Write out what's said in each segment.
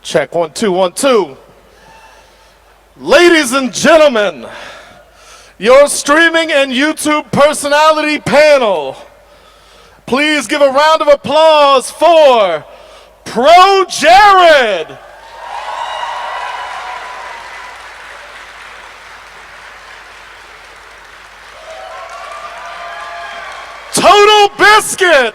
Check 1 2 1 2. Ladies and gentlemen, your streaming and YouTube personality panel. Please give a round of applause for ProJared. Totalbiscuit.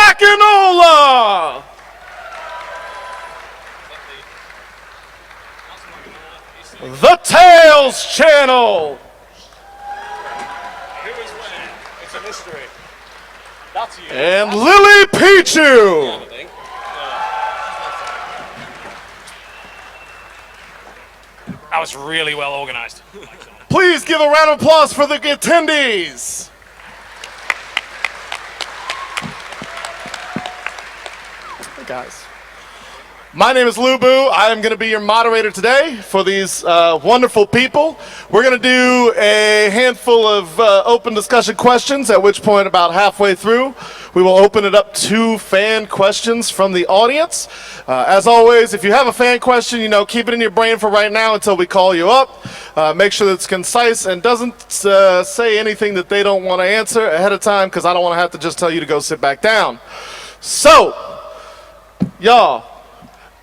Blackinola. The Tails Channel. Who is winning? It's a mystery. That's you. And LilyPichu. That was really well organized. Please give a round of applause for the attendees. Hey guys. My name is Lubu. I am going to be your moderator today for these wonderful people. We're going to do a handful of open discussion questions, at which point about halfway through, we will open it up to fan questions from the audience. As always, if you have a fan question, keep it in your brain for right now until we call you up. Make sure that it's concise and doesn't say anything that they don't want to answer ahead of time, because I don't want to have to just tell you to go sit back down. So, y'all.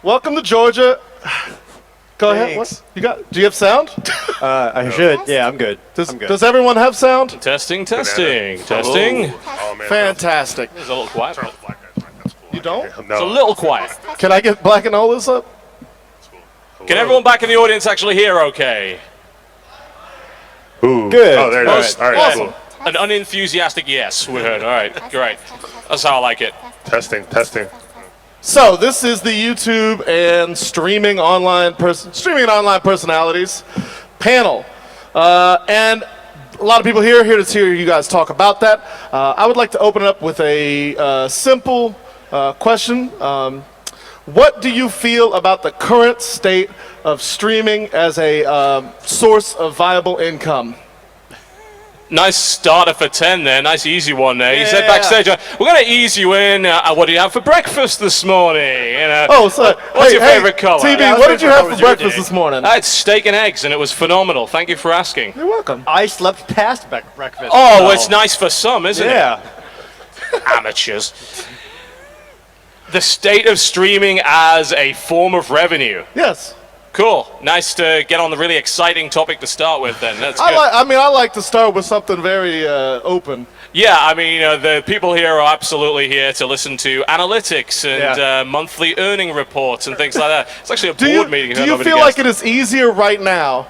Welcome to Georgia. Go ahead. What? Do you have sound? I should. Yeah, I'm good. Does everyone have sound? Testing. Oh, man, Fantastic. it's a little quiet. You don't? It's a little quiet. Can I get Blackinolas up? Can everyone back in the audience actually hear okay? Ooh. Good. Oh, there it is. All right, Awesome. cool. An unenthusiastic yes, we heard. All right, great. That's how I like it. Testing. So this is the YouTube and streaming online personalities panel, and a lot of people here to hear you guys talk about that. I would like to open it up with a simple question. What do you feel about the current state of streaming as a source of viable income? Nice starter for 10 there. Nice easy one there. Yeah. He said backstage, we're going to ease you in. What do you have for breakfast this morning? Oh, so what's your favorite color? TB, what did you have for breakfast this morning? I had steak and eggs, and it was phenomenal. Thank you for asking. You're welcome. I slept past breakfast. Oh, so. it's nice for some, isn't Yeah. it? Amateurs. The state of streaming as a form of revenue. Yes. Cool. Nice to get on the really exciting topic to start with then. That's good. I like to start with something very open. Yeah, I mean, the people here are absolutely here to listen to analytics and monthly earning reports and things like that. It's actually a board meeting. Do you feel like it is easier right now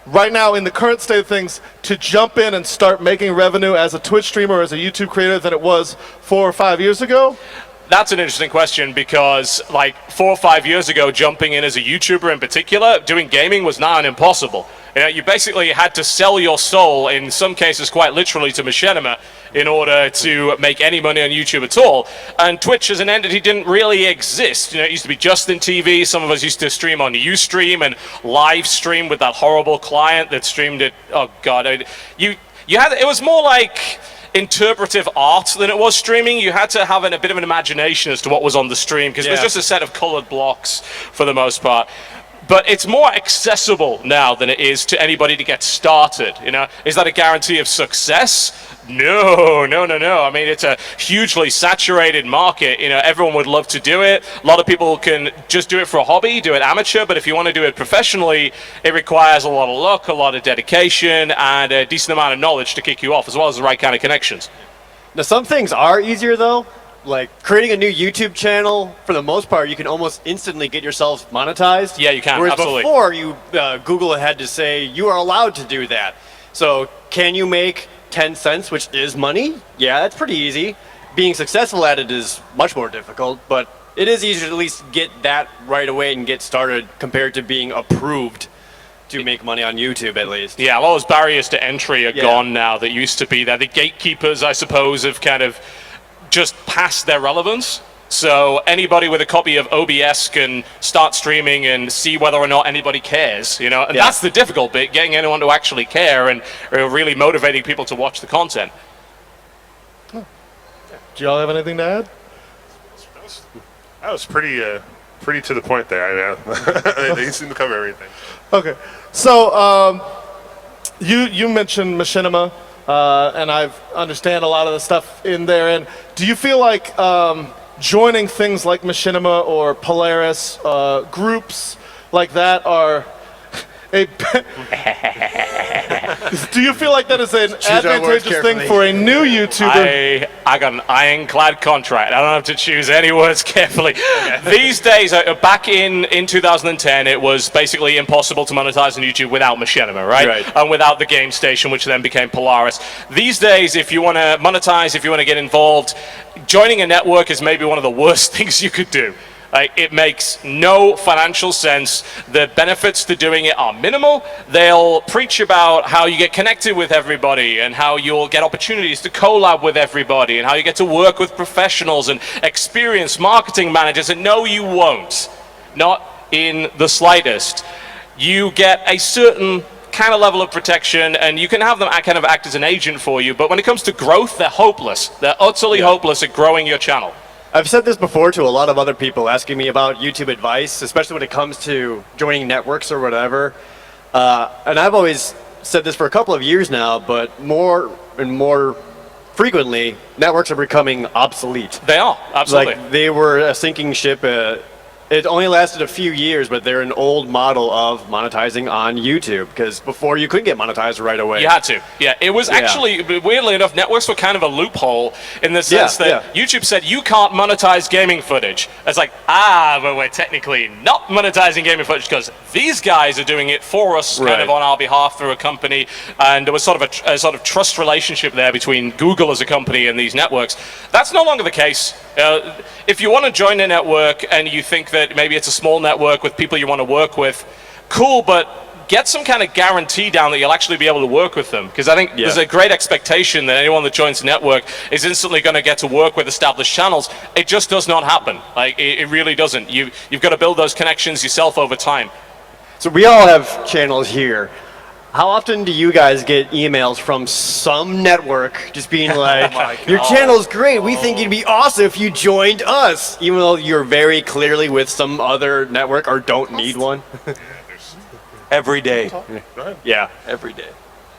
in the current state of things, to jump in and start making revenue as a Twitch streamer or as a YouTube creator than it was 4 or 5 years ago? That's an interesting question, because like 4 or 5 years ago, jumping in as a YouTuber in particular, doing gaming was not impossible. You basically had to sell your soul, in some cases quite literally, to machinima in order to make any money on YouTube at all. And Twitch as an entity didn't really exist. It used to be Justin TV. Some of us used to stream on Ustream and live stream with that horrible client that streamed it. Oh God, it was more like interpretive art than it was streaming. You had to have a bit of an imagination as to what was on the stream, because it was just a set of colored blocks for the most part. But it's more accessible now than it is to anybody to get started. Is that a guarantee of success? No. I mean, it's a hugely saturated market. Everyone would love to do it. A lot of people can just do it for a hobby, do it amateur, but if you want to do it professionally, it requires a lot of luck, a lot of dedication, and a decent amount of knowledge to kick you off, as well as the right kind of connections. Now, some things are easier, though. Like creating a new YouTube channel, for the most part, you can almost instantly get yourself monetized. Yeah, you can, Whereas absolutely. before, Google had to say, you are allowed to do that. So can you make 10 cents, which is money? Yeah, that's pretty easy. Being successful at it is much more difficult, but it is easier to at least get that right away and get started compared to being approved to make money on YouTube, at least. Yeah, all those barriers to entry are gone now that used to be there. The gatekeepers, I suppose, have kind of just past their relevance. So anybody with a copy of OBS can start streaming and see whether or not anybody cares, you know? And that's the difficult bit, getting anyone to actually care and really motivating people to watch the content. Do y'all have anything to add? That was pretty to the point there. I mean, they seem to cover everything. Okay, so you mentioned Machinima, and I understand a lot of the stuff in there. And do you feel like joining things like Machinima or Polaris groups like that are a do you feel like that is an advantageous thing for a new YouTuber? I got an ironclad contract. I don't have to choose any words carefully. These days, back in 2010, it was basically impossible to monetize on YouTube without Machinima, right? And without the game station, which then became Polaris. These days, if you want to monetize, if you want to get involved, joining a network is maybe one of the worst things you could do. It makes no financial sense. The benefits to doing it are minimal. They'll preach about how you get connected with everybody and how you'll get opportunities to collab with everybody and how you get to work with professionals and experienced marketing managers. And no, you won't. Not in the slightest. You get a certain kind of level of protection, and you can have them kind of act as an agent for you. But when it comes to growth, they're hopeless. They're utterly hopeless at growing your channel. I've said this before to a lot of other people asking me about YouTube advice, especially when it comes to joining networks or whatever. And I've always said this for a couple of years now, but more and more frequently, networks are becoming obsolete. They are, absolutely. Like, they were a sinking ship. It only lasted a few years, but they're an old model of monetizing on YouTube, because before you couldn't get monetized right away. You had to. Yeah, it was actually, weirdly enough, networks were kind of a loophole in the sense that YouTube said you can't monetize gaming footage. It's like, but we're technically not monetizing gaming footage because these guys are doing it for us, kind of on our behalf through a company. And there was sort of a sort of trust relationship there between Google as a company and these networks. That's no longer the case. If you want to join a network and you think that maybe it's a small network with people you want to work with, cool, but get some kind of guarantee down that you'll actually be able to work with them. Because I think there's a great expectation that anyone that joins a network is instantly going to get to work with established channels. It just does not happen. Like, it really doesn't. You've got to build those connections yourself over time. So we all have channels here. How often do you guys get emails from some network just being like, your channel's great, we think it'd be awesome if you joined us, even though you're very clearly with some other network or don't need one? Every day. Yeah. Every day.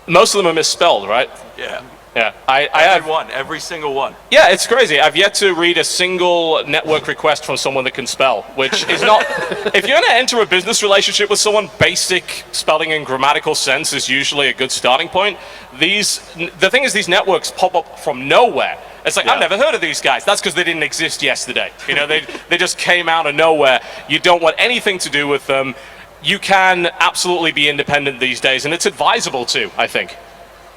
Most of them are misspelled, right? Yeah. Yeah, I have one, every single one. Yeah, it's crazy. I've yet to read a single network request from someone that can spell, which is not. If you're going to enter a business relationship with someone, basic spelling and grammatical sense is usually a good starting point. The thing is, these networks pop up from nowhere. It's like, I've never heard of these guys. That's because they didn't exist yesterday. You know, they just came out of nowhere. You don't want anything to do with them. You can absolutely be independent these days, and it's advisable too, I think.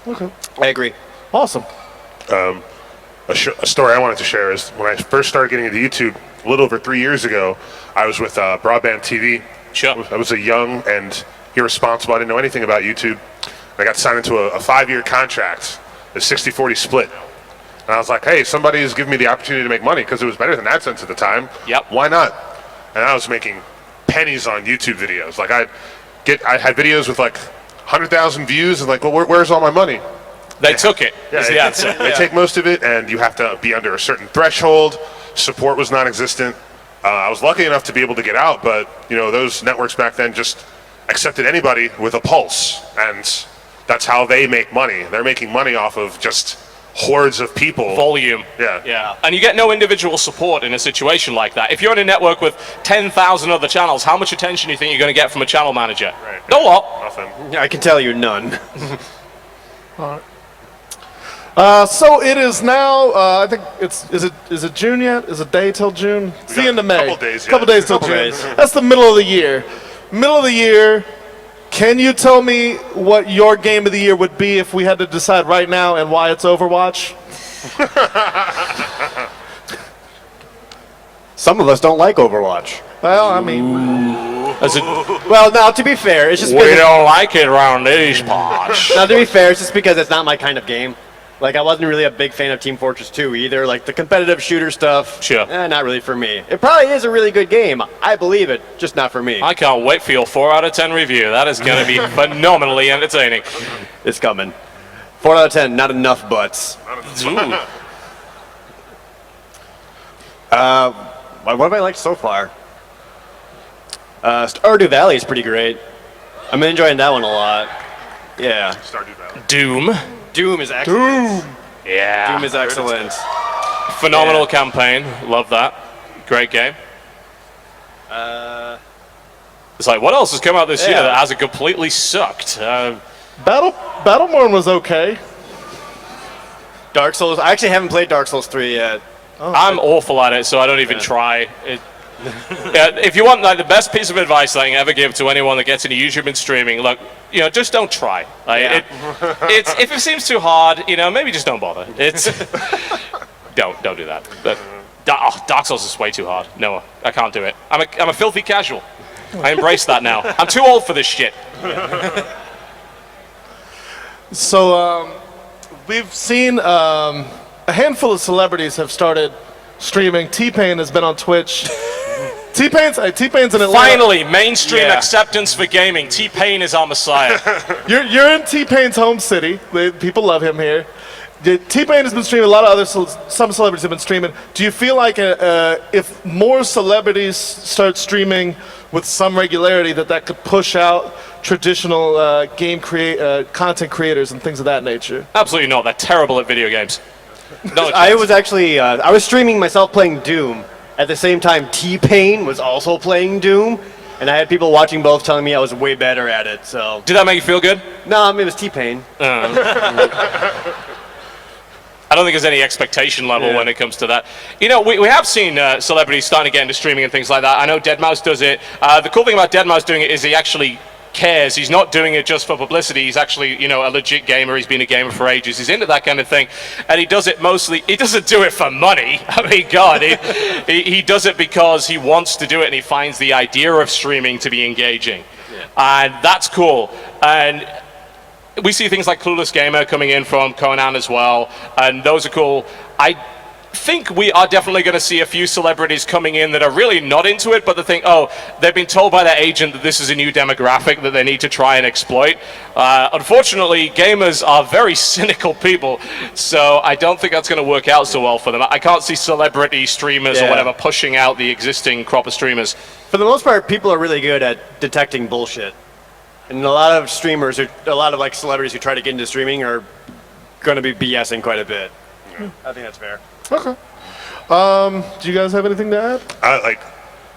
Okay. I agree. Awesome. A story I wanted to share is when I first started getting into YouTube a little over 3 years ago, I was with Broadband TV. Sure. I was a young and irresponsible. I didn't know anything about YouTube. I got signed into a 5-year contract, a 60-40 split. And I was like, hey, somebody's giving me the opportunity to make money because it was better than AdSense at the time. Yep. Why not? And I was making pennies on YouTube videos. Like I had videos with like 100,000 views and like, well, where's all my money? They took it. Yeah, The answer. They take most of it, and you have to be under a certain threshold. Support was non-existent. I was lucky enough to be able to get out, but you know, those networks back then just accepted anybody with a pulse, and that's how they make money. They're making money off of just hordes of people. Volume. Yeah. And you get no individual support in a situation like that. If you're in a network with 10,000 other channels, how much attention do you think you're going to get from a channel manager? Right. No lot. Nothing. I can tell you none. All right. So it is now. I think is it June yet? Is it day till June? It's the end of May. Couple days, yeah. Couple days till Couple June. days. That's the middle of the year. Middle of the year. Can you tell me what your game of the year would be if we had to decide right now, and why it's Overwatch? Some of us don't like Overwatch. Well, I mean, Well, now to be fair, it's just We because don't like it around these parts. now to be fair, it's just because it's not my kind of game. Like, I wasn't really a big fan of Team Fortress 2 either. Like, the competitive shooter stuff, Sure. not really for me. It probably is a really good game. I believe it, just not for me. I can't wait for your 4 out of 10 review. That is going to be phenomenally entertaining. It's coming. 4 out of 10, not enough butts. Ooh. What have I liked so far? Stardew Valley is pretty great. I'm enjoying that one a lot. Yeah. Stardew Valley. Doom. Doom is excellent. Yeah. Doom is excellent. Phenomenal campaign. Love that. Great game. It's like, what else has come out this year that hasn't completely sucked? Battleborn was okay. Dark Souls. I actually haven't played Dark Souls 3 yet. I'm awful at it, so I don't even try. If you want like the best piece of advice that I can ever give to anyone that gets into YouTube and streaming, look, just don't try. Like, if it seems too hard, maybe just don't bother. Don't do that. But Dark Souls is way too hard. No, I can't do it. I'm a filthy casual. I embrace that now. I'm too old for this shit. So we've seen a handful of celebrities have started streaming. T-Pain has been on Twitch. T-Pain's in Atlanta. Finally, mainstream acceptance for gaming. T-Pain is our messiah. You're in T-Pain's home city. People love him here. T-Pain has been streaming. A lot of some celebrities have been streaming. Do you feel like if more celebrities start streaming with some regularity, that could push out traditional content creators and things of that nature? Absolutely not. They're terrible at video games. No, I was actually, I was streaming myself playing Doom. At the same time, T-Pain was also playing Doom. And I had people watching both telling me I was way better at it, so. Did that make you feel good? No, it was T-Pain. I don't think there's any expectation level when it comes to that. We have seen celebrities starting to get into streaming and things like that. I know Deadmau5 does it. The cool thing about Deadmau5 doing it is he actually cares. He's not doing it just for publicity. He's actually, a legit gamer. He's been a gamer for ages. He's into that kind of thing. And he does it mostly, he doesn't do it for money. I mean, God, he does it because he wants to do it and he finds the idea of streaming to be engaging. And that's cool. And we see things like Clueless Gamer coming in from Conan as well, and those are cool. I think we are definitely going to see a few celebrities coming in that are really not into it, but they think, they've been told by their agent that this is a new demographic that they need to try and exploit. Unfortunately, gamers are very cynical people, so I don't think that's going to work out so well for them. I can't see celebrity streamers or whatever pushing out the existing crop of streamers. For the most part, people are really good at detecting bullshit. And a lot of streamers, like celebrities who try to get into streaming are going to be BSing quite a bit. I think that's fair. Okay. Do you guys have anything to add? I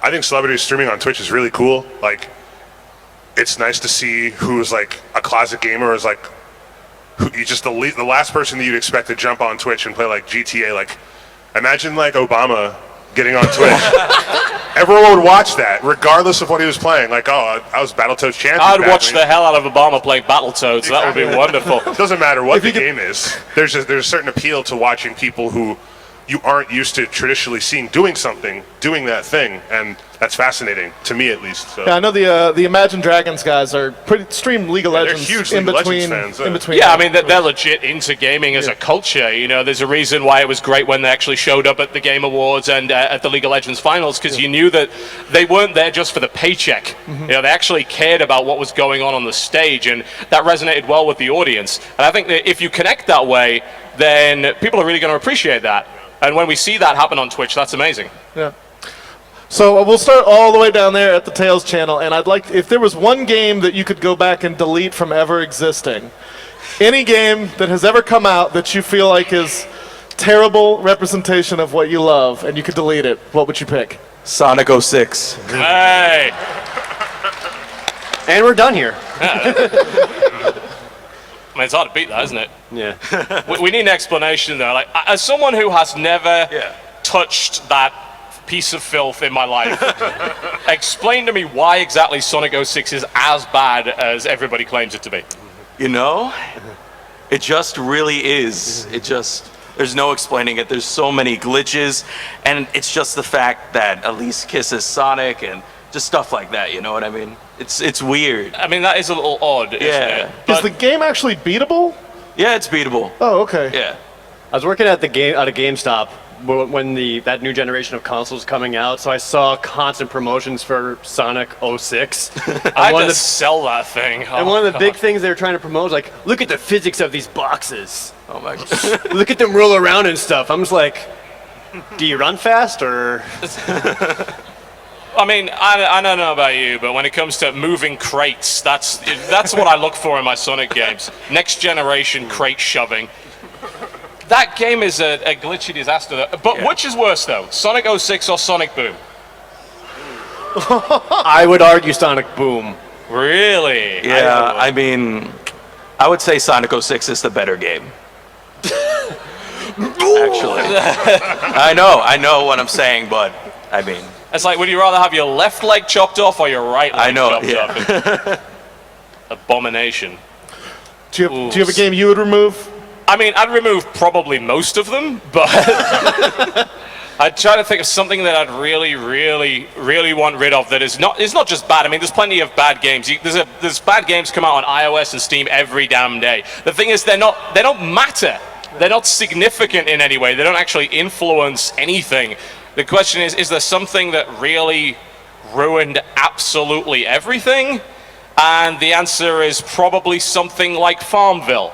think celebrity streaming on Twitch is really cool. Like, it's nice to see who's like a closet gamer is like, the last person that you'd expect to jump on Twitch and play like GTA. Like, imagine like Obama getting on Twitch. Everyone would watch that, regardless of what he was playing. Like, I was Battletoads champion. I'd watch the hell out of Obama playing Battletoads. That would be wonderful. It doesn't matter what the game is. There's a certain appeal to watching people who you aren't used to traditionally seeing doing that thing, and that's fascinating to me, at least. So. Yeah, I know the Imagine Dragons guys are pretty stream League of Legends. They're huge in League of between, Legends fans. in between. Yeah, I mean, they're legit into gaming as a culture. There's a reason why it was great when they actually showed up at the Game Awards and at the League of Legends finals, because you knew that they weren't there just for the paycheck. They actually cared about what was going on the stage, and that resonated well with the audience. And I think that if you connect that way, then people are really going to appreciate that. And when we see that happen on Twitch, that's amazing. Yeah. So we'll start all the way down there at the Tails channel, and I'd like, if there was one game that you could go back and delete from ever existing, any game that has ever come out that you feel like is terrible representation of what you love, and you could delete it, what would you pick? Sonic 06. Hey! And we're done here. I mean, it's hard to beat that, isn't it? Yeah. We need an explanation, though. Like, as someone who has never touched that piece of filth in my life, explain to me why exactly Sonic 06 is as bad as everybody claims it to be. It just really is. There's no explaining it. There's so many glitches, and it's just the fact that Elise kisses Sonic and just stuff like that, you know what I mean? It's weird. I mean, that is a little odd, isn't it? Is the game actually beatable? Yeah, it's beatable. Oh, okay. Yeah. I was working at a GameStop when that new generation of consoles was coming out, so I saw constant promotions for Sonic 06. I had to sell that thing. And one of the big things they were trying to promote was like, look at the physics of these boxes. Oh my god. Look at them roll around and stuff. I'm just like, do you run fast or? I mean, I don't know about you, but when it comes to moving crates, that's what I look for in my Sonic games. Next generation crate shoving. That game is a glitchy disaster. But which is worse, though? Sonic 06 or Sonic Boom? I would argue Sonic Boom. Really? Yeah, I mean, I would say Sonic 06 is the better game. Actually. I know what I'm saying, but I mean. It's like, would you rather have your left leg chopped off or your right leg chopped off? Abomination. Do you have a game you would remove? I mean, I'd remove probably most of them, but I'd try to think of something that I'd really, really, really want rid of that is not just bad. I mean, there's plenty of bad games. There's bad games come out on iOS and Steam every damn day. The thing is, they don't matter. They're not significant in any way. They don't actually influence anything. The question is there something that really ruined absolutely everything? And the answer is probably something like Farmville.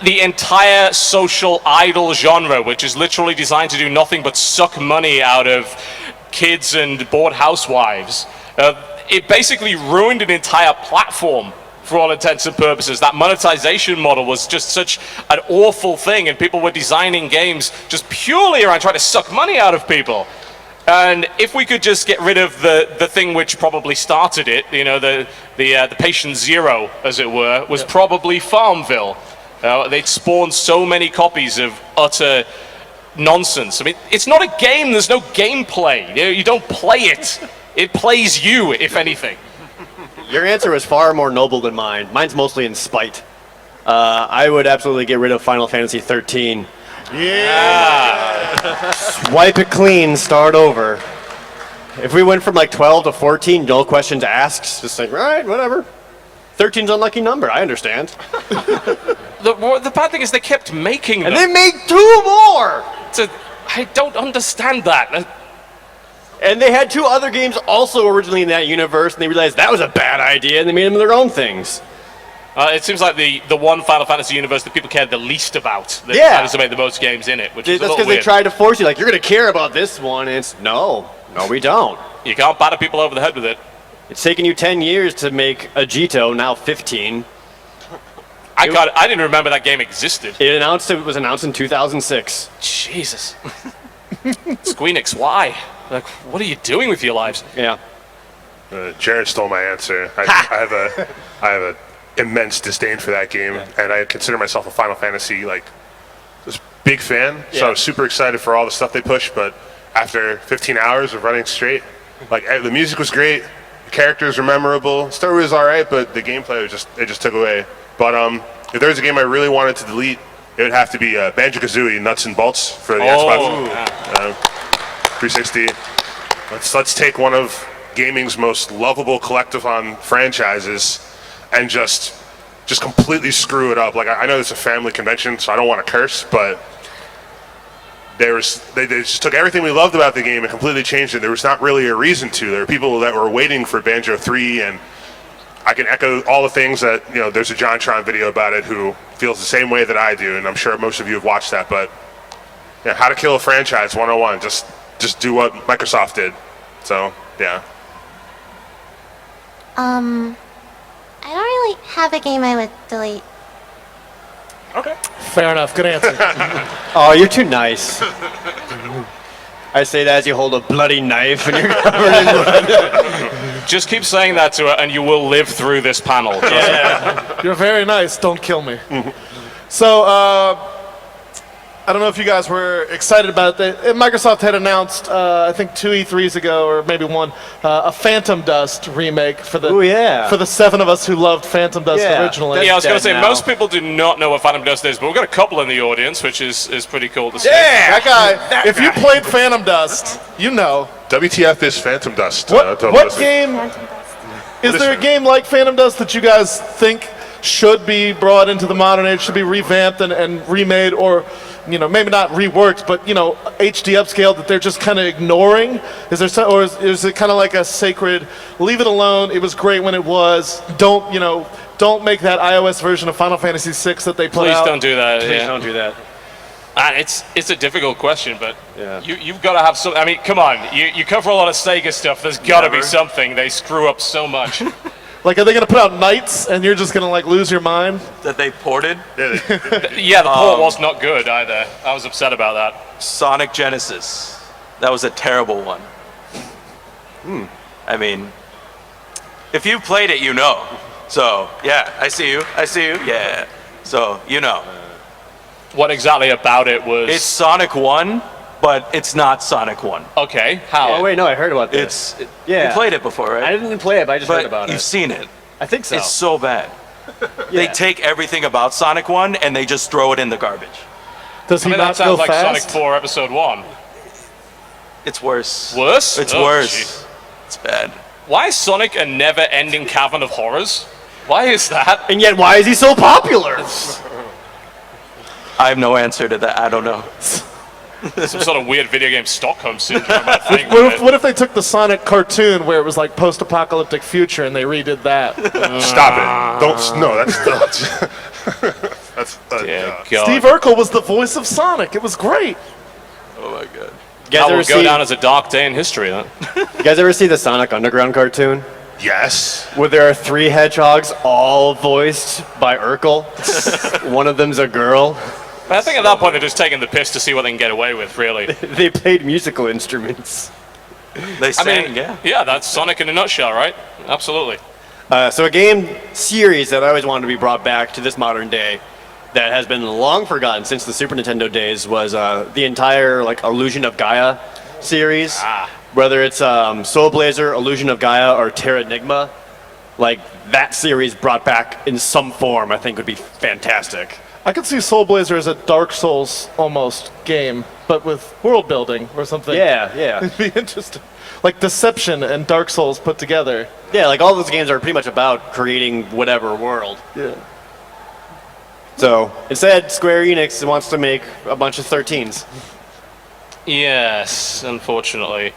The entire social idol genre, which is literally designed to do nothing but suck money out of kids and bored housewives. It basically ruined an entire platform for all intents and purposes. That monetization model was just such an awful thing, and people were designing games just purely around trying to suck money out of people. And if we could just get rid of the thing which probably started it, you know, the patient zero, as it were, was probably Farmville. They'd spawned so many copies of utter nonsense. I mean, it's not a game. There's no gameplay. You don't play it. It plays you, if anything. Your answer was far more noble than mine. Mine's mostly in spite. I would absolutely get rid of Final Fantasy 13. Yeah. Wipe it clean, start over. If we went from like 12 to 14, no questions asked, just like, all right, whatever. 13's an unlucky number, I understand. The bad thing is they kept making them. And they made 2 more! I don't understand that. And they had 2 other games also originally in that universe, and they realized that was a bad idea, and they made them their own things. It seems like the one Final Fantasy universe that people cared the least about. That managed to make the most games in it, which is a That's little because weird. they tried to force you, like, you're going to care about this one, and it's, no, we don't. You can't batter people over the head with it. It's taken you 10 years to make a Jito, now 15. I didn't remember that game existed. It was announced in 2006. Jesus. Squeenix, why? Like, what are you doing with your lives? Yeah. Jared stole my answer. I have a immense disdain for that game, and I consider myself a Final Fantasy just big fan. So I was super excited for all the stuff they pushed. But after 15 hours of running straight, the music was great, the characters were memorable, the story was all right, but the gameplay was just took away. But if there was a game I really wanted to delete, it would have to be Banjo-Kazooie Nuts and Bolts for the Xbox 360. Let's take one of gaming's most lovable collectathon franchises and just completely screw it up. Like, I know it's a family convention, so I don't want to curse, but they just took everything we loved about the game and completely changed it. There was not really a reason to. There were people that were waiting for Banjo 3, and I can echo all the things that, there's a JonTron video about it who feels the same way that I do, and I'm sure most of you have watched that. But how to kill a franchise 101, just do what Microsoft did. So, yeah. I don't really have a game I would delete. Okay. Fair enough. Good answer. Oh, you're too nice. I say that as you hold a bloody knife and you're covered in blood. Just keep saying that to her, and you will live through this panel. You're very nice. Don't kill me. So, I don't know if you guys were excited about that. Microsoft had announced, I think 2 E3s ago, or maybe one, a Phantom Dust remake for the for the 7 of us who loved Phantom Dust originally. Yeah, I was going to say, now. most people do not know what Phantom Dust is, but we've got a couple in the audience, which is pretty cool to see. That guy. If you played Phantom Dust, you know. WTF is Phantom Dust. What game? Is there a game like Phantom Dust that you guys think should be brought into the modern age, should be revamped and remade, or maybe not reworked, but HD upscaled, that they're just kind of ignoring? Is there some, or is it kind of like a sacred, leave it alone? It was great when it was. Don't make that iOS version of Final Fantasy VI that they put out. Please don't do that. Please don't do that. And it's a difficult question, but you've got to have some. I mean, come on, you cover a lot of Sega stuff. There's got to be something. They screw up so much. Like, are they going to put out Knights and you're just going to like lose your mind? That they ported. Yeah, the port was not good either. I was upset about that. Sonic Genesis. That was a terrible one. I mean, if you played it, you know. So, yeah, I see you. Yeah. So, What exactly about it was? It's Sonic 1, but it's not Sonic 1. Okay, how? Oh wait, no, I heard about this. You played it before, right? I didn't play it, but I just heard about But it. you've seen it. I think so. It's so bad. They take everything about Sonic 1 and they just throw it in the garbage. Does I he mean, not that go sounds like fast? Sonic 4 Episode 1. It's worse. Worse? It's Oh, worse. jeez. It's bad. Why is Sonic a never-ending cavern of horrors? Why is that? And yet, why is he so popular? I have no answer to that. I don't know. Some sort of weird video game Stockholm syndrome, I think. What if they took the Sonic cartoon where it was like post-apocalyptic future and they redid that? Stop it! Don't. No, that's. Yeah, God. Steve Urkel was the voice of Sonic. It was great. Oh my god. You That guys, will ever go see, down as a dark day in history, then. you guys ever see the Sonic Underground cartoon? Yes. Where there are 3 hedgehogs, all voiced by Urkel. One of them's a girl. But I think at that point they're just taking the piss to see what they can get away with, really. They played musical instruments. They I sang, mean, yeah. that's Sonic in a nutshell, right? Absolutely. So a game series that I always wanted to be brought back to this modern day that has been long forgotten since the Super Nintendo days was the entire Illusion of Gaia series. Whether it's Soul Blazer, Illusion of Gaia, or Terranigma, that series brought back in some form I think would be fantastic. I could see Soul Blazer as a Dark Souls almost game, but with world building or something. Yeah. It'd be interesting. Like Deception and Dark Souls put together. Yeah, all those games are pretty much about creating whatever world. Yeah. So instead, Square Enix wants to make a bunch of 13s. Yes, unfortunately.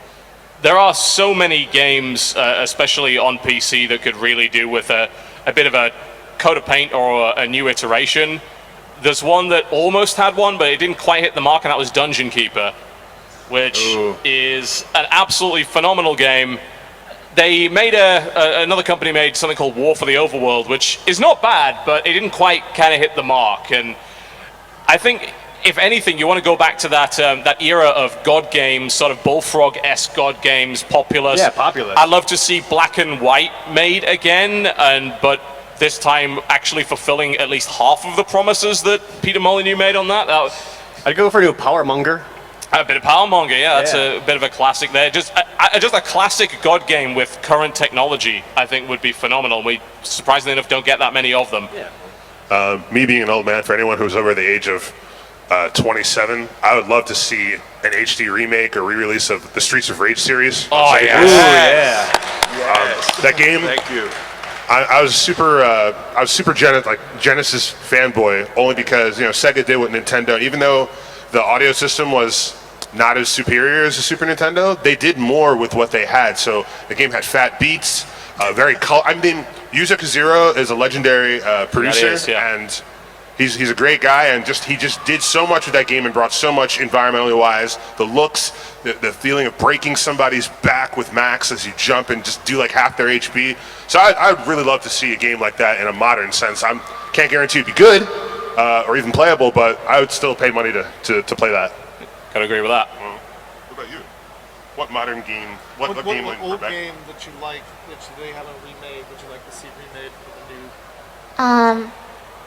There are so many games, especially on PC, that could really do with a bit of a coat of paint or a new iteration. There's one that almost had one, but it didn't quite hit the mark, and that was Dungeon Keeper, which is an absolutely phenomenal game. They made another company made something called War for the Overworld, which is not bad, but it didn't quite kind of hit the mark. And I think, if anything, you want to go back to that that era of God games, sort of Bullfrog-esque God games, Populous. Yeah, Populous. I'd love to see Black and White made again, but this time actually fulfilling at least half of the promises that Peter Molyneux made on that. I'd go for a new Powermonger. A bit of Powermonger, yeah, that's a bit of a classic there. Just a classic God game with current technology, I think, would be phenomenal. We, surprisingly enough, don't get that many of them. Yeah. Me being an old man, for anyone who's over the age of 27, I would love to see an HD remake or re-release of the Streets of Rage series. Oh, yeah. That game. Thank you. I was super Genesis fanboy only because Sega did what Nintendo. Even though the audio system was not as superior as the Super Nintendo, they did more with what they had. So the game had fat beats, Yuzo Koshiro is a legendary producer, is, yeah. and he's a great guy, and he just did so much with that game and brought so much environmentally wise. The looks, the feeling of breaking somebody's back with Max as you jump and just do half their HP. So I'd really love to see a game like that in a modern sense. I can't guarantee it'd be good or even playable, but I would still pay money to play that. Gotta agree with that. What about you? What modern game? What game would you old bring back? game that you like, that they haven't remade, would you like to see remade for the new?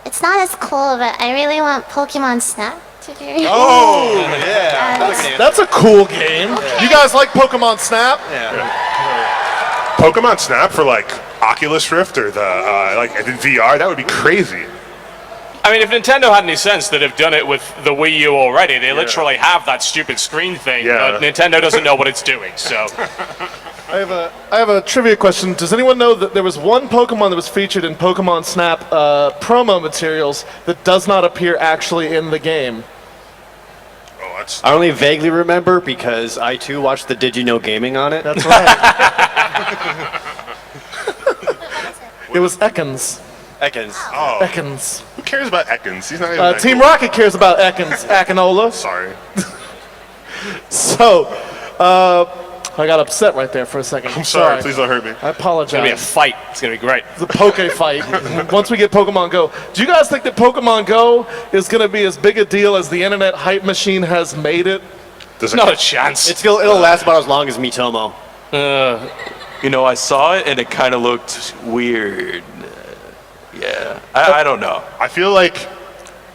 It's not as cool, but I really want Pokemon Snap to be remade. Oh, yeah. That's a cool game. You guys like Pokemon Snap? Pokemon Snap for Oculus Rift or the in VR, that would be crazy. I mean, if Nintendo had any sense, they'd have done it with the Wii U already. They literally have that stupid screen thing, Yeah. but Nintendo doesn't know what it's doing, so... I have a trivia question. Does anyone know that there was one Pokemon that was featured in Pokemon Snap promo materials that does not appear actually in the game? Oh, that's I only vaguely remember because I too watched the Did You Know Gaming on it. That's right. It was Ekans. Ekans. oh. Ekans. Who cares about Ekans? He's not even. that Team cool. Rocket cares about Ekans. Akinola. Sorry. So, I got upset right there for a second. I'm sorry. Please don't hurt me. I apologize. It's gonna be a fight. It's gonna be great. The Poke fight. Once we get Pokemon Go. Do you guys think that Pokemon Go is going to be as big a deal as the internet hype machine has made it? Does it Not a chance. It'll last about as long as Miitomo. You know, I saw it and it kind of looked weird. Yeah, I don't know. I feel like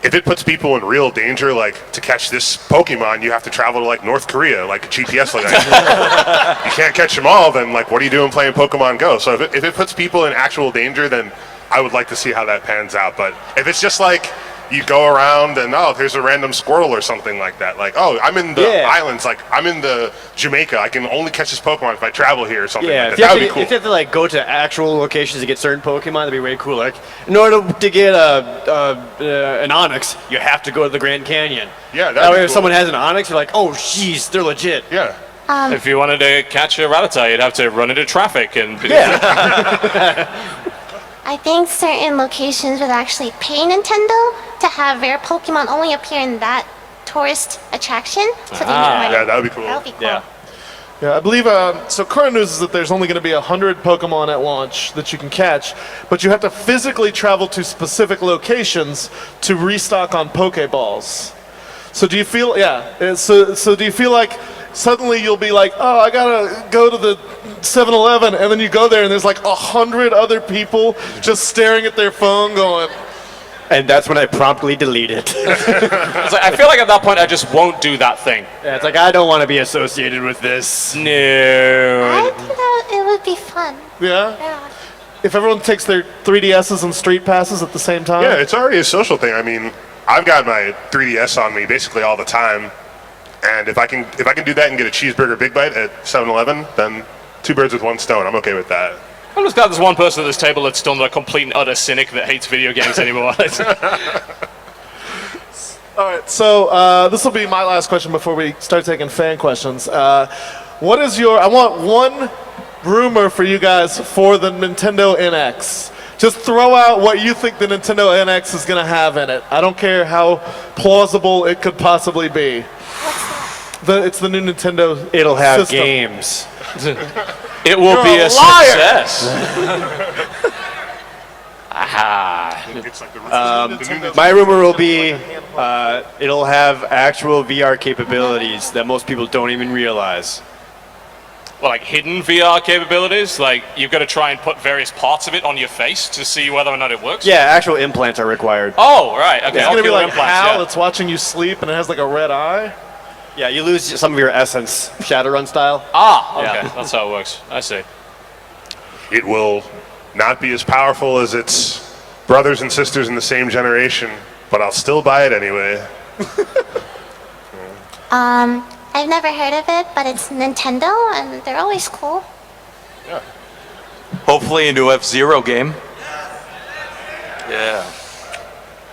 if it puts people in real danger, like to catch this Pokemon, you have to travel to like North Korea, like a GPS like that. You can't catch them all, then like what are you doing playing Pokemon Go? So if it puts people in actual danger, then I would like to see how that pans out. But if it's just like you go around and here's a random squirrel or something like that, like I'm in the islands, like I'm in the Jamaica, I can only catch this Pokemon if I travel here or something Yeah, like if that. That would you, be have to, cool. if you have to like go to actual locations to get certain Pokemon, that'd be way cool. Like in order to get an Onix, you have to go to the Grand Canyon. Yeah, that'd that be way if cool. someone has an Onix, you're like, oh, jeez, they're legit. Yeah. If you wanted to catch a Rattata, you'd have to run into traffic and. I think certain locations would actually pay Nintendo to have rare Pokemon only appear in that tourist attraction. So they make money. Yeah, that would be cool. That would be cool. Yeah. Yeah, I believe, so current news is that there's only going to be 100 Pokemon at launch that you can catch, but you have to physically travel to specific locations to restock on Pokeballs. So do you feel, so do you feel like suddenly you'll be like, oh, I gotta go to the 7-Eleven, and then you go there and there's like 100 other people just staring at their phone going, And that's when I promptly delete it. It's like, I feel like at that point I just won't do that thing. Yeah, it's like, I don't want to be associated with this. No. I think that it would be fun. yeah? Yeah. If everyone takes their 3DSs and Street Passes at the same time? Yeah, it's already a social thing. I mean, I've got my 3DS on me basically all the time, and if I can do that and get a cheeseburger Big Bite at 7-Eleven, then two birds with one stone. I'm okay with that. I'm just glad there's one person at this table that's still not a complete and utter cynic that hates video games anymore. All right, so this will be my last question before we start taking fan questions. What is I want one rumor for you guys for the Nintendo NX. Just throw out what you think the Nintendo NX is going to have in it. I don't care how plausible it could possibly be. It's the new Nintendo It'll have system. games. It will You're be a a liar! success. Aha. It's like the new My rumor will be it'll have actual VR capabilities that most people don't even realize. Well, like hidden VR capabilities, like you've got to try and put various parts of it on your face to see whether or not it works. Yeah, actual implants are required. Oh, right. Okay. It's going to be Ocular like implants, Hal yeah. that's watching you sleep and it has like a red eye. Yeah, you lose some of your essence, Shadowrun style. Ah, okay. Yeah. That's how it works. I see. It will not be as powerful as its brothers and sisters in the same generation, but I'll still buy it anyway. I've never heard of it, but it's Nintendo, and they're always cool. Hopefully a new F-Zero game. Yeah.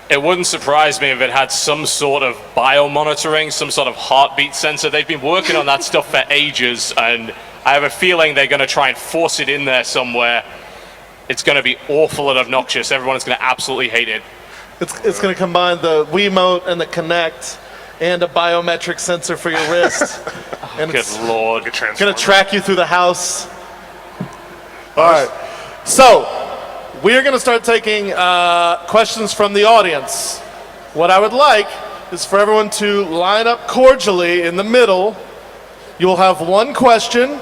It wouldn't surprise me if it had some sort of biomonitoring, some sort of heartbeat sensor. They've been working on that stuff for ages, and I have a feeling they're going to try and force it in there somewhere. It's going to be awful and obnoxious. Everyone's going to absolutely hate it. It's going to combine the Wiimote and the Kinect and a biometric sensor for your wrist. And Good it's lord. Like a going to transformer. track you through the house. All right. So, we're going to start taking questions from the audience. What I would like is for everyone to line up cordially in the middle. You will have one question.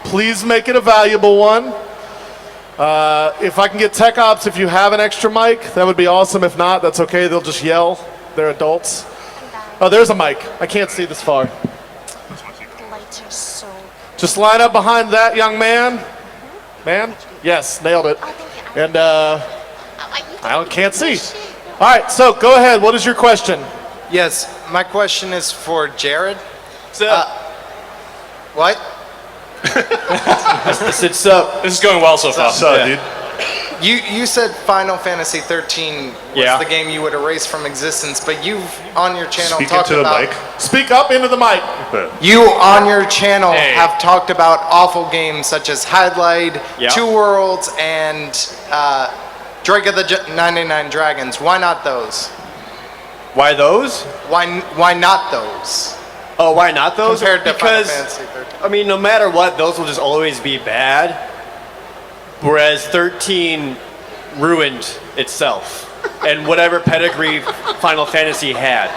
Please make it a valuable one. If I can get Tech Ops, if you have an extra mic, that would be awesome. If not, that's okay. They'll just yell. They're adults. Oh, there's a mic. I can't see this far. The lights are so. Just line up behind that young man. Man? Yes, nailed it. Oh, thank you. And I can't see. Shit. All right, so go ahead. What is your question? Yes, my question is for Jared. So, What? It's up. This is going well so far. So, dude. You said Final Fantasy 13 was Yeah. the game you would erase from existence, but you've on your channel Speak talked into the about mic. Speak up into the mic. you on your channel Hey. have talked about awful games such as Highlight, Yeah. Two Worlds, and Drake of the 99 Dragons. Why not those? Why those? Why not those? Oh, why not those? Compared to Because Final Fantasy 13. I mean, no matter what, those will just always be bad. Whereas 13 ruined itself and whatever pedigree Final Fantasy had.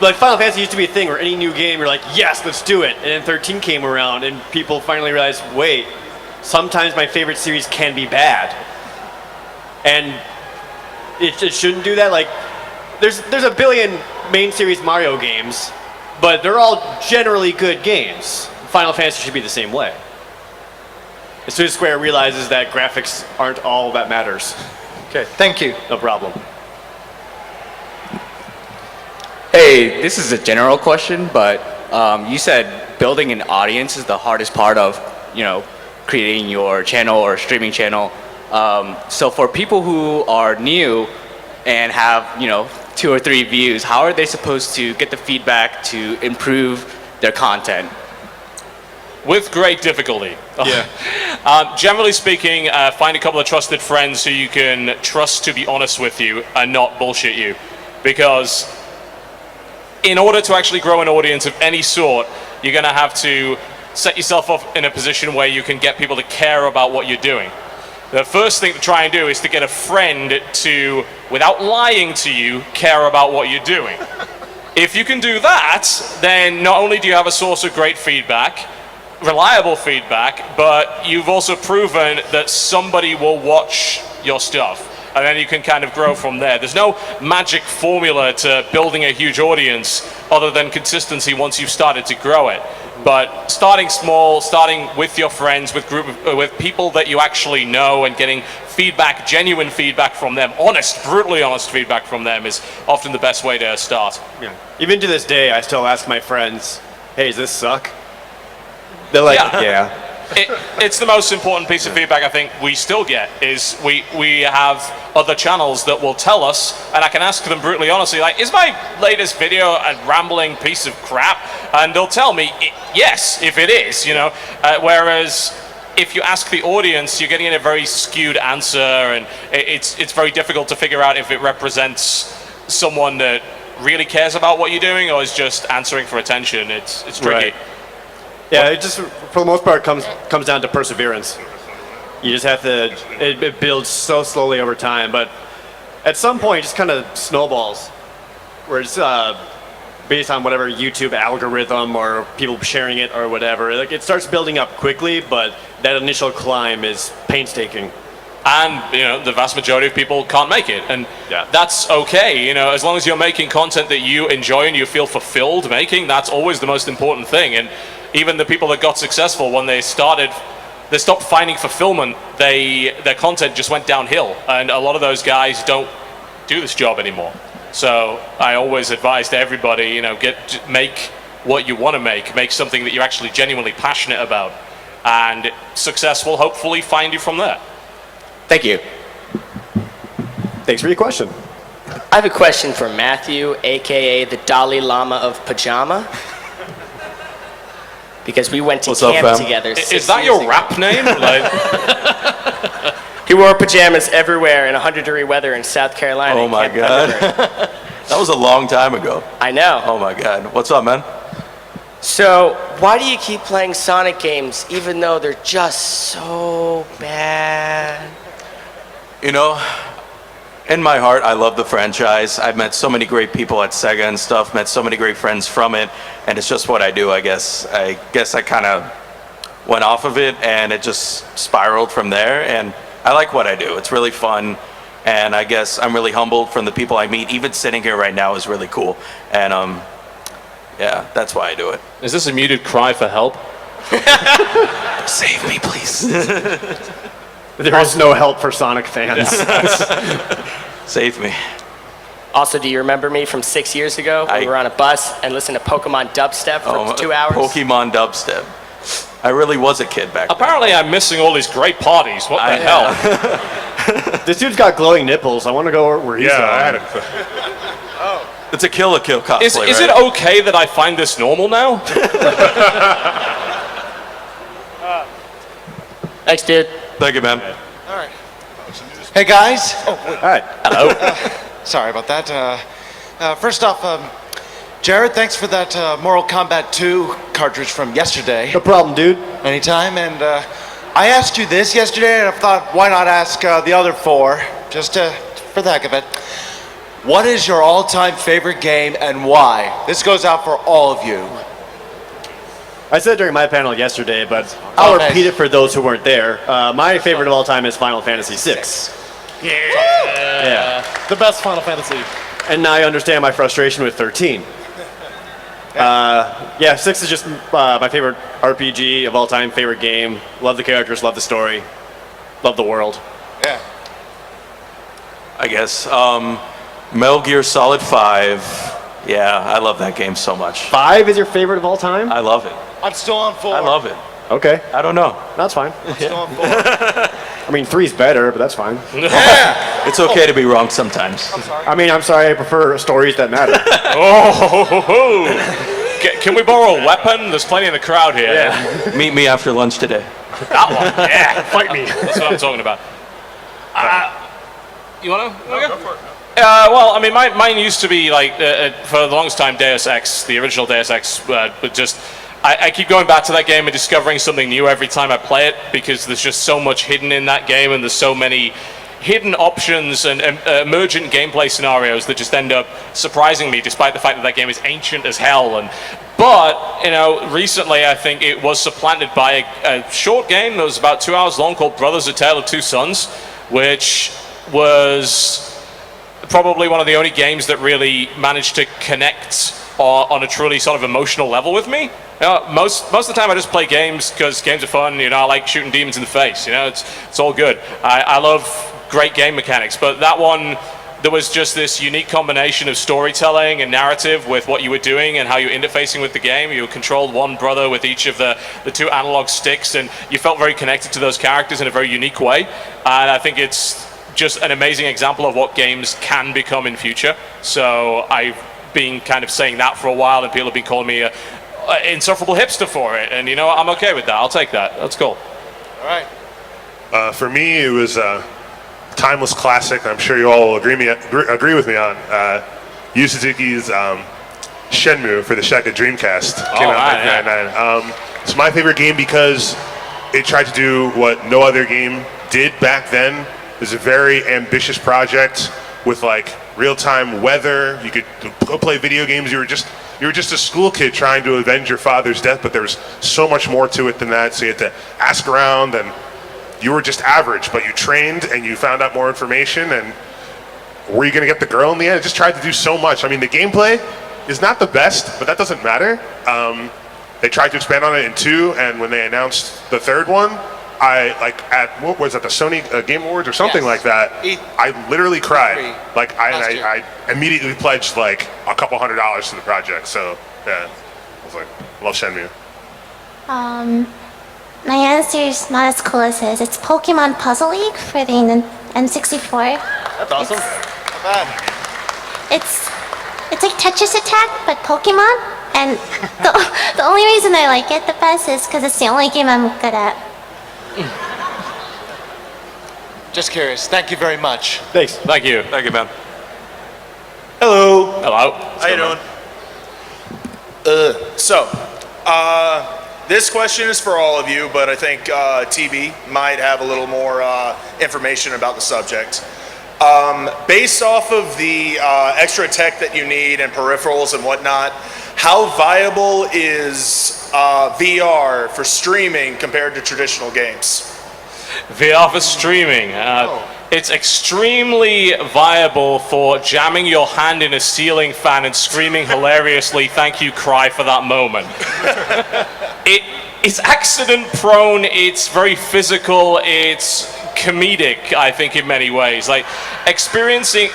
Like Final Fantasy used to be a thing where any new game you're like, yes, let's do it. And then 13 came around and people finally realized, wait, sometimes my favorite series can be bad. And it shouldn't do that. Like, there's a billion main series Mario games, but they're all generally good games. Final Fantasy should be the same way. As soon as Square realizes that graphics aren't all that matters. Okay, thank you. No problem. Hey, this is a general question, but you said building an audience is the hardest part of, creating your channel or streaming channel. So for people who are new and have, 2 or 3 views, how are they supposed to get the feedback to improve their content? With great difficulty. Yeah. Generally speaking, find a couple of trusted friends who you can trust to be honest with you and not bullshit you. Because in order to actually grow an audience of any sort, you're going to have to set yourself up in a position where you can get people to care about what you're doing. The first thing to try and do is to get a friend to, without lying to you, care about what you're doing. If you can do that, then not only do you have a source of great feedback, reliable feedback, but you've also proven that somebody will watch your stuff. And then you can kind of grow from there. There's no magic formula to building a huge audience other than consistency once you've started to grow it. But starting small, starting with your friends, with with people that you actually know, and getting feedback, genuine feedback from them, honest, brutally honest feedback from them is often the best way to start. Yeah. Even to this day, I still ask my friends, hey, does this suck? They're like, yeah. It's the most important piece of feedback I think we still get is we have other channels that will tell us, and I can ask them brutally honestly, like, is my latest video a rambling piece of crap? And they'll tell me, yes, if it is, whereas if you ask the audience, you're getting a very skewed answer, and it's very difficult to figure out if it represents someone that really cares about what you're doing or is just answering for attention. It's tricky. Right. Yeah, it just, for the most part, comes down to perseverance. You just have to, it builds so slowly over time, but at some point, it just kind of snowballs, where it's based on whatever YouTube algorithm or people sharing it or whatever. Like, it starts building up quickly, but that initial climb is painstaking. And the vast majority of people can't make it, and that's okay. As long as you're making content that you enjoy and you feel fulfilled making, that's always the most important thing. And even the people that got successful, when they stopped finding fulfillment, their content just went downhill, and a lot of those guys don't do this job anymore. So I always advise to everybody, make what you want to make something that you're actually genuinely passionate about, and success will hopefully find you from there. Thank you. Thanks for your question. I have a question for Matthew, aka the Dalai Lama of Pajama. Because we went to What's up, camp fam? together. Is that your rap name? He wore pajamas everywhere in 100-degree weather in South Carolina. Oh in my Camp God. Thunderbird. That was a long time ago. I know. Oh my God. What's up, man? So, why do you keep playing Sonic games even though they're just so bad? In my heart, I love the franchise. I've met so many great people at Sega and stuff, met so many great friends from it, and it's just what I do, I guess. I kind of went off of it, and it just spiraled from there, and I like what I do. It's really fun, and I guess I'm really humbled from the people I meet. Even sitting here right now is really cool, and yeah, that's why I do it. Is this a muted cry for help? Save me, please. There is no help for Sonic fans. Save me. Also, do you remember me from 6 years ago when we were on a bus and listened to Pokemon dubstep for 2 hours? Pokemon dubstep. I really was a kid back then. Apparently, I'm missing all these great parties. What the hell? This dude's got glowing nipples. I want to go where he's Yeah, going. I had a. It's a Kill la Kill cosplay, Is right? it okay that I find this normal now? Thanks, dude. Thank you, man. Hey guys. Oh, wait. All right. Sorry about that. First off, Jared, thanks for that Mortal Kombat 2 cartridge from yesterday. No problem, dude. Anytime. And I asked you this yesterday, and I thought, why not ask the other four, just for the heck of it. What is your all-time favorite game and why? This goes out for all of you. I said it during my panel yesterday, but I'll repeat it for those who weren't there. My favorite of all time is Final Fantasy VI. Yeah. The best Final Fantasy. And now I understand my frustration with 13. Yeah, 6 is just my favorite RPG of all time, favorite game. Love the characters, love the story, love the world. Yeah. I guess. Metal Gear Solid 5. Yeah, I love that game so much. 5 is your favorite of all time? I love it. I'm still on 4. I love it. Okay, I don't know. that's fine. Still on 4. I mean, 3's better, but that's fine. It's okay to be wrong sometimes. I mean, I'm sorry, I prefer stories that matter. Can we borrow a weapon? There's plenty in the crowd here. Meet me after lunch today. That one. Yeah. Fight me. That's what I'm talking about. You want to? Go for it. Well, I mean, mine used to be like for the longest time Deus Ex, the original Deus Ex, but just I keep going back to that game and discovering something new every time I play it because there's just so much hidden in that game and there's so many hidden options and emergent gameplay scenarios that just end up surprising me, despite the fact that that game is ancient as hell. But you know, recently I think it was supplanted by a short game that was about 2 hours long called Brothers: A Tale of Two Sons, which was probably one of the only games that really managed to connect on a truly sort of emotional level with me. You know, most of the time I just play games because games are fun. You know, I like shooting demons in the face. You know, it's all good. I love great game mechanics, but that one, there was just this unique combination of storytelling and narrative with what you were doing and how you were interfacing with the game. You controlled one brother with each of the two analog sticks, and you felt very connected to those characters in a very unique way. And I think it's just an amazing example of what games can become in future. So I've been kind of saying that for a while, and people have been calling me an insufferable hipster for it. And you know, I'm okay with that. I'll take that. That's cool. All right. For me, it was a timeless classic. I'm sure you all will agree with me on Yu Suzuki's Shenmue for the Sega Dreamcast. Came out in 1999. It's my favorite game because it tried to do what no other game did back then. It was a very ambitious project with like real-time weather. You could go play video games. You were just a school kid trying to avenge your father's death, but there was so much more to it than that. So you had to ask around, and you were just average, but you trained and you found out more information. And were you going to get the girl in the end? It just tried to do so much. I mean, the gameplay is not the best, but that doesn't matter. They tried to expand on it in 2, and when they announced the 3rd one, what was it, the Sony Game Awards or something like that? I literally cried. Like I immediately pledged like a couple $100 to the project. So yeah, I was like, love Shenmue. My answer is not as cool as his. It's Pokemon Puzzle League for the N64. That's awesome. Not bad. It's like Tetris Attack, but Pokemon. And the only reason I like it the best is because it's the only game I'm good at. Just curious. Thank you very much. Thanks. Thank you. Thank you, man. Hello. Hello. How you doing? This question is for all of you, but I think TB might have a little more information about the subject. Based off of the extra tech that you need and peripherals and whatnot, how viable is VR for streaming compared to traditional games? VR for streaming. It's extremely viable for jamming your hand in a ceiling fan and screaming hilariously, "Thank you, cry," for that moment. It's accident prone, it's very physical, it's comedic, I think, in many ways. Like experiencing,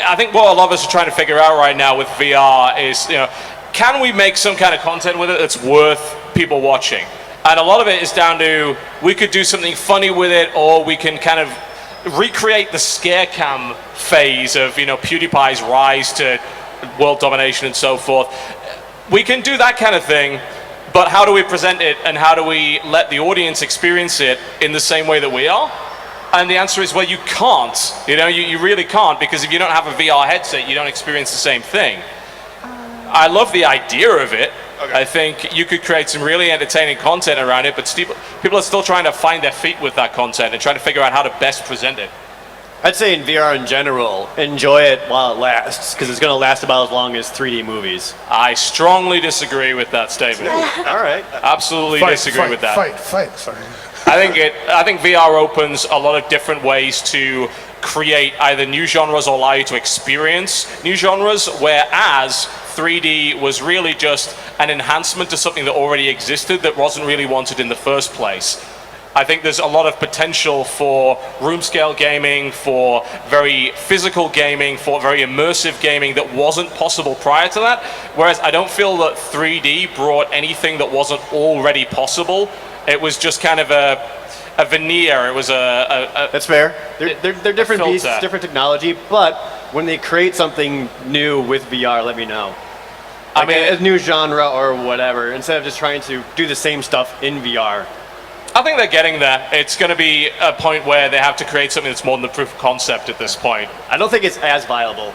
I think what a lot of us are trying to figure out right now with VR is, you know, can we make some kind of content with it that's worth people watching? And a lot of it is down to, we could do something funny with it, or we can kind of recreate the scare cam phase of, PewDiePie's rise to world domination and so forth. We can do that kind of thing, but how do we present it, and how do we let the audience experience it in the same way that we are? And the answer is, well, you can't. You really can't, because if you don't have a VR headset, you don't experience the same thing. I love the idea of it. Okay. I think you could create some really entertaining content around it, but people are still trying to find their feet with that content and trying to figure out how to best present it. I'd say in VR in general, enjoy it while it lasts, because it's going to last about as long as 3D movies. I strongly disagree with that statement. All right. Absolutely disagree with that. Fight. Sorry. I think VR opens a lot of different ways to create either new genres or allow you to experience new genres, whereas 3D was really just an enhancement to something that already existed that wasn't really wanted in the first place. I think there's a lot of potential for room scale gaming, for very physical gaming, for very immersive gaming that wasn't possible prior to that, whereas I don't feel that 3D brought anything that wasn't already possible. It was just kind of a veneer. It was That's fair. They're different beasts, different technology, but when they create something new with VR, let me know. I mean, a new genre or whatever, instead of just trying to do the same stuff in VR. I think they're getting there. It's going to be a point where they have to create something that's more than the proof of concept at this point. I don't think it's as viable.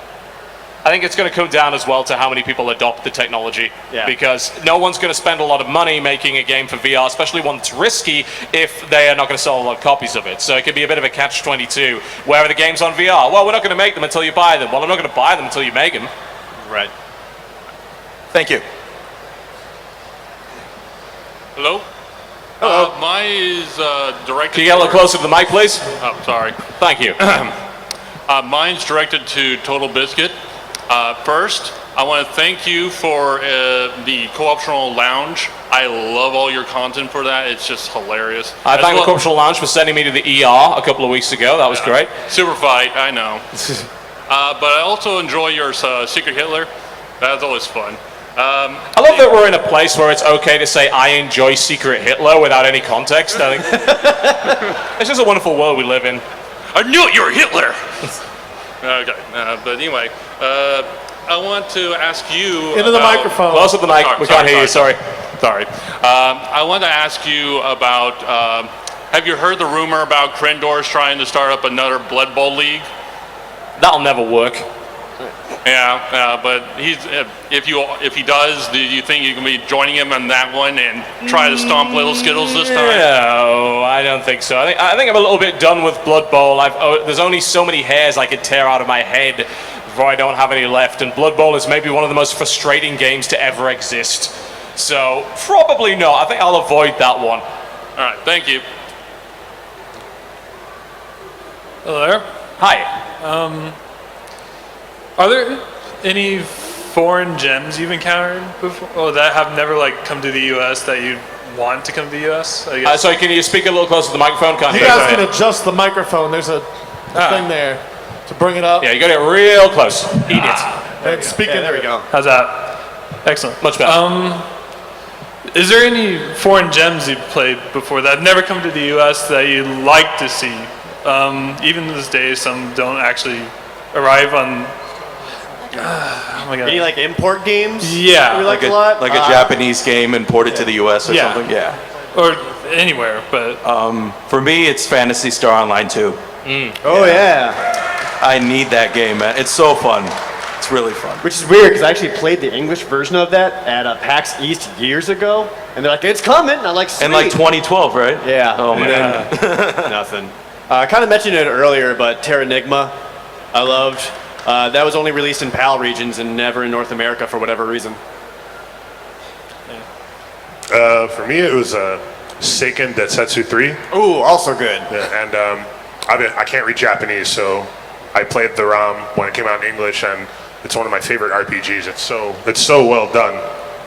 I think it's going to come down as well to how many people adopt the technology. Yeah. Because no one's going to spend a lot of money making a game for VR, especially one that's risky, if they are not going to sell a lot of copies of it. So it could be a bit of a catch-22. Where are the games on VR? Well, we're not going to make them until you buy them. Well, I'm not going to buy them until you make them. Right. Thank you. Hello? Mine is directed. Can you get a little closer to the mic, please? Oh, sorry. Thank you. Mine's directed to Totalbiscuit. First, I want to thank you for the Co-optional Lounge. I love all your content for that. It's just hilarious. I thank the Co-optional Lounge for sending me to the ER a couple of weeks ago. That was great. Super fight, I know. But I also enjoy your Secret Hitler. That's always fun. I love that we're in a place where it's okay to say I enjoy Secret Hitler without any context. I think it's just a wonderful world we live in. I knew you were Hitler. Okay, but anyway, I want to ask you into the microphone. Close up the mic. We can't hear you. Sorry. I want to ask you about. Have you heard the rumor about Krendor's trying to start up another Blood Bowl league? That'll never work. Yeah, but if he does, do you think you can be joining him on that one and try to stomp little Skittles this time? No, I don't think so. I think I'm a little bit done with Blood Bowl. There's only so many hairs I could tear out of my head before I don't have any left, and Blood Bowl is maybe one of the most frustrating games to ever exist. So probably no. I think I'll avoid that one. All right, thank you. Hello there. Hi. Are there any foreign gems you've encountered before, that have never come to the U.S. that you want to come to the U.S.? I guess. Sorry, can you speak a little closer to the microphone? You guys can adjust the microphone. There's a thing there to bring it up. Yeah, you got it real close. Eat it. And speaking. Yeah, there we go. How's that? Excellent. Much better. Is there any foreign gems you've played before that have never come to the U.S. that you'd like to see? Even to this day, some don't actually arrive on. Oh my God. Any import games? Yeah. We like a lot? Like a Japanese game imported to the U.S. or something? Yeah. Or anywhere, but... For me, it's Phantasy Star Online 2. Oh, yeah. I need that game, man. It's so fun. It's really fun. Which is weird, because I actually played the English version of that at PAX East years ago, and they're like, it's coming! And I'm like, sweet! In 2012, right? Yeah. Oh, man. Nothing. I kind of mentioned it earlier, but Terranigma, I loved. That was only released in PAL regions and never in North America for whatever reason. For me, it was Seiken Densetsu 3. Ooh, also good. Yeah, and I can't read Japanese, so I played the ROM when it came out in English, and it's one of my favorite RPGs. It's so well done,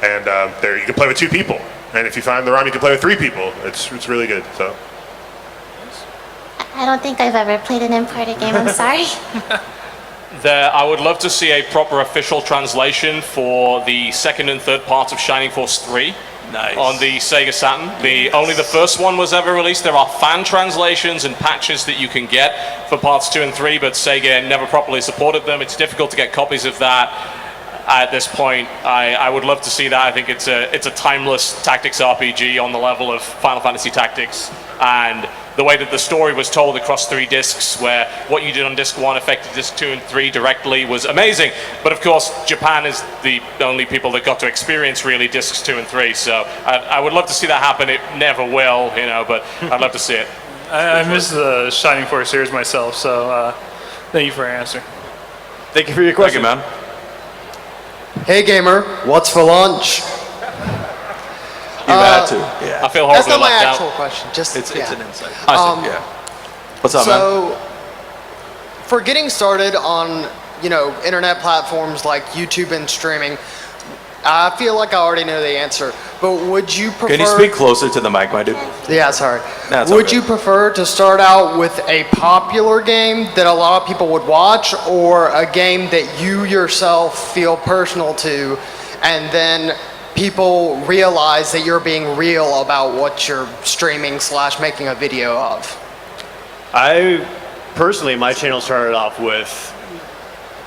and there you can play with 2 people, and if you find the ROM, you can play with 3 people. It's really good. So. I don't think I've ever played an imported game. I'm sorry. I would love to see a proper official translation for the second and third parts of Shining Force 3. Nice. on the Sega Saturn. Only the first one was ever released. There are fan translations and patches that you can get for parts 2 and 3, but Sega never properly supported them. It's difficult to get copies of that at this point. I would love to see that. I think it's a timeless tactics RPG on the level of Final Fantasy Tactics, and the way that the story was told across 3 discs, where what you did on disc 1 affected disc 2 and 3 directly, was amazing. But of course, Japan is the only people that got to experience really discs 2 and 3. So I would love to see that happen. It never will, but I'd love to see it. I miss the Shining Force series myself, so thank you for your answer. Thank you for your question. Thank you, man. Hey gamer, what's for lunch? You had to. Yeah. I feel horribly That's not my left out. actual question. Just It's yeah. an insight. Yeah. What's up, man? So, for getting started on internet platforms like YouTube and streaming, I feel like I already know the answer. But would you prefer? Can you speak closer to the mic, my dude? Yeah, sorry. No, it's would okay. you prefer to start out with a popular game that a lot of people would watch, or a game that you yourself feel personal to, and then people realize that you're being real about what you're streaming / making a video of? I personally, my channel started off with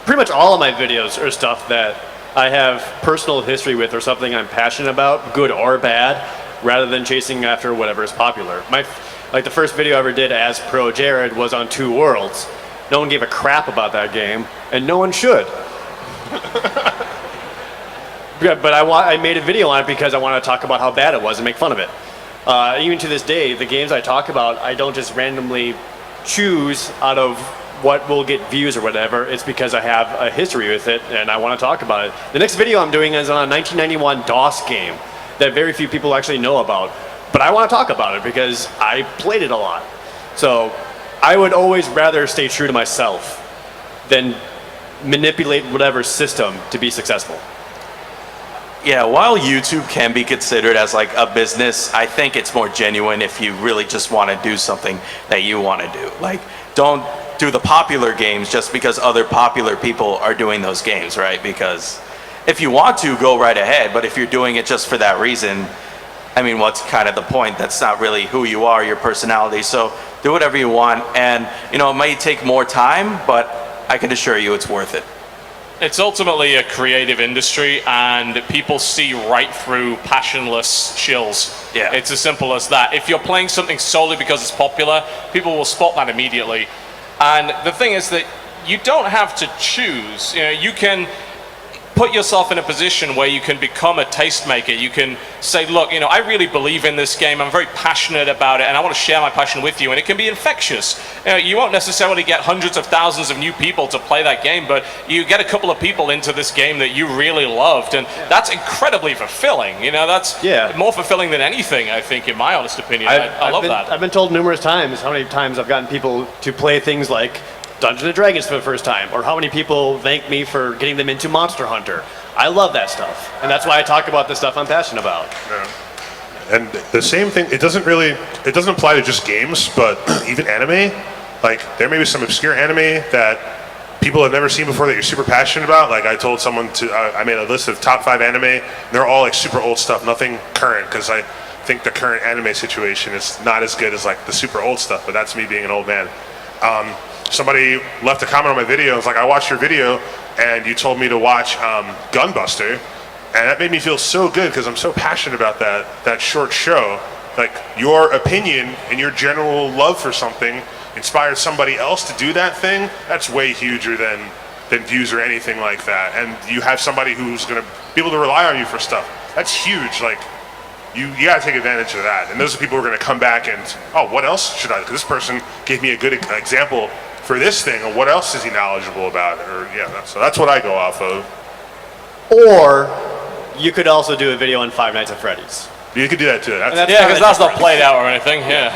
pretty much all of my videos are stuff that I have personal history with or something I'm passionate about, good or bad, rather than chasing after whatever is popular. The first video I ever did as ProJared was on 2 Worlds. No one gave a crap about that game, and no one should. Yeah, but I made a video on it because I want to talk about how bad it was and make fun of it. Even to this day, the games I talk about, I don't just randomly choose out of what will get views or whatever. It's because I have a history with it and I want to talk about it. The next video I'm doing is on a 1991 DOS game that very few people actually know about. But I want to talk about it because I played it a lot. So I would always rather stay true to myself than manipulate whatever system to be successful. Yeah, while YouTube can be considered as like a business, I think it's more genuine if you really just want to do something that you want to do. Like, don't do the popular games just because other popular people are doing those games, right? Because if you want to, go right ahead. But if you're doing it just for that reason, I mean, what's kind of the point? That's not really who you are, your personality. So do whatever you want. And, it may take more time, but I can assure you it's worth it. It's ultimately a creative industry, and people see right through passionless shills. Yeah. It's as simple as that. If you're playing something solely because it's popular, people will spot that immediately. And the thing is that you don't have to choose. You can put yourself in a position where you can become a tastemaker. You can say, look, I really believe in this game. I'm very passionate about it, and I want to share my passion with you. And it can be infectious. You won't necessarily get hundreds of thousands of new people to play that game, but you get a couple of people into this game that you really loved, and that's incredibly fulfilling. That's more fulfilling than anything, I think, in my honest opinion. I love that. I've been told numerous times how many times I've gotten people to play things like Dungeons & Dragons for the first time, or how many people thank me for getting them into Monster Hunter. I love that stuff, and that's why I talk about the stuff I'm passionate about. Yeah. And the same thing, it doesn't apply to just games, but even anime. Like, there may be some obscure anime that people have never seen before that you're super passionate about. Like, I told someone I made a list of top 5 anime, and they're all like super old stuff, nothing current, because I think the current anime situation is not as good as like the super old stuff, but that's me being an old man. Somebody left a comment on my video and was like, I watched your video and you told me to watch Gunbuster, and that made me feel so good because I'm so passionate about that short show. Like, your opinion and your general love for something inspires somebody else to do that thing. That's way huger than views or anything like that. And you have somebody who's going to be able to rely on you for stuff. That's huge. Like, you got to take advantage of that. And those are people who are going to come back and, what else should I? Because this person gave me a good example for this thing, or what else is he knowledgeable about? So that's what I go off of. Or you could also do a video on Five Nights at Freddy's. You could do that too. Because that's not played out or anything. Yeah.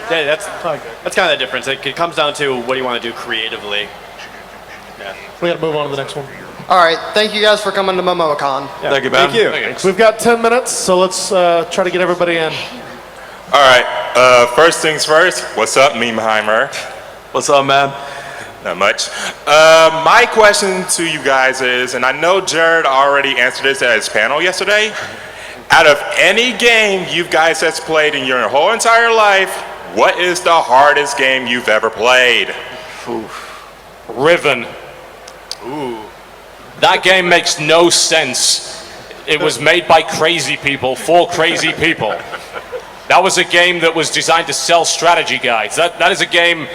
That's kind of the difference. It comes down to what do you want to do creatively. Yeah. We got to move on to the next one. All right, thank you guys for coming to Momocon. Yeah. Thank you, man. Thank you. Thanks. We've got 10 minutes, so let's try to get everybody in. All right, first things first, what's up, Memeheimer? What's up, man? Not much. My question to you guys is, and I know Jared already answered this at his panel yesterday, Out of any game you guys has played in your whole entire life, what is the hardest game you've ever played? Riven. Ooh. That game makes no sense. It was made by crazy people for crazy people. That was a game that was designed to sell strategy guides. That is a game,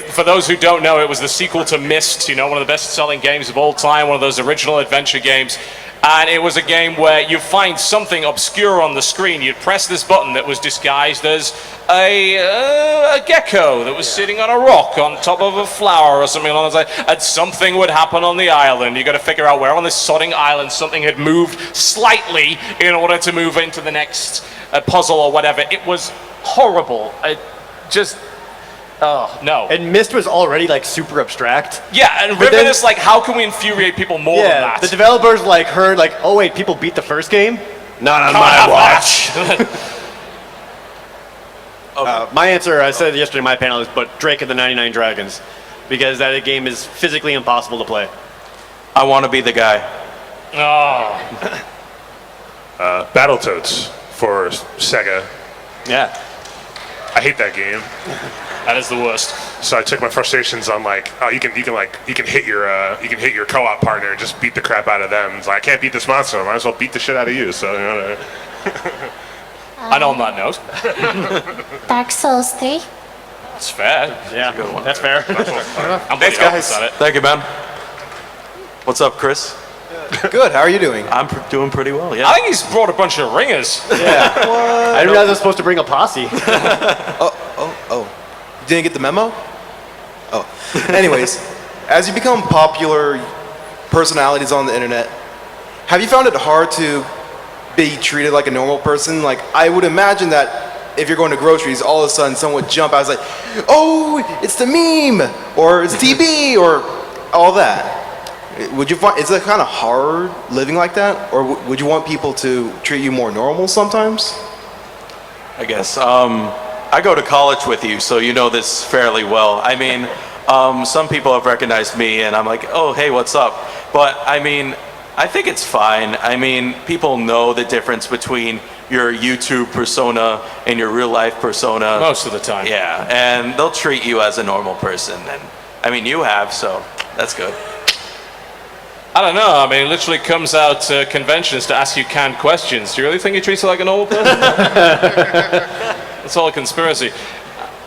for those who don't know, it was the sequel to Myst, you know, one of the best-selling games of all time, one of those original adventure games. And it was a game where you find something obscure on the screen. You'd press this button that was disguised as a gecko that was sitting on a rock on top of a flower or something along those lines, and something would happen on the island. You got to figure out where on this sodding island something had moved slightly in order to move into the next puzzle or whatever. It was horrible. Oh, no. And Myst was already like super abstract. Yeah, and Riven is like, how can we infuriate people more than that? The developers like heard like, oh wait, people beat the first game? Not on my watch. My answer, I said yesterday in my panel, is but Drake of the 99 Dragons, because that game is physically impossible to play. I want to be the guy. Oh. Battletoads for Sega. Yeah. I hate that game. That is the worst. So I took my frustrations on like, oh, you can hit your co-op partner and just beat the crap out of them. It's like, I can't beat this monster. I might as well beat the shit out of you. So, you know. And on that note, Dark Souls 3. It's fair. Yeah, that's fair. Thanks, guys. Thank you, man. What's up, Chris? Good. How are you doing? I'm doing pretty well. Yeah. I think he's brought a bunch of ringers. Yeah. I didn't realize I was supposed to bring a posse. Oh. You didn't get the memo? Oh. Anyways, as you become popular personalities on the internet, have you found it hard to be treated like a normal person? Like, I would imagine that if you're going to groceries, all of a sudden someone would jump out and say, oh, it's the meme, or it's TB, or all that. Would you find, is it kind of hard living like that? Or would you want people to treat you more normal sometimes? I guess. I go to college with you, so you know this fairly well. I mean, some people have recognized me, and I'm like, oh, hey, what's up? But, I mean, I think it's fine. I mean, people know the difference between your YouTube persona and your real-life persona. Most of the time. Yeah, and they'll treat you as a normal person. And, I mean, you have, so that's good. I don't know. I mean, it literally comes out to conventions to ask you canned questions. Do you really think he treats you like a normal person? It's all a conspiracy.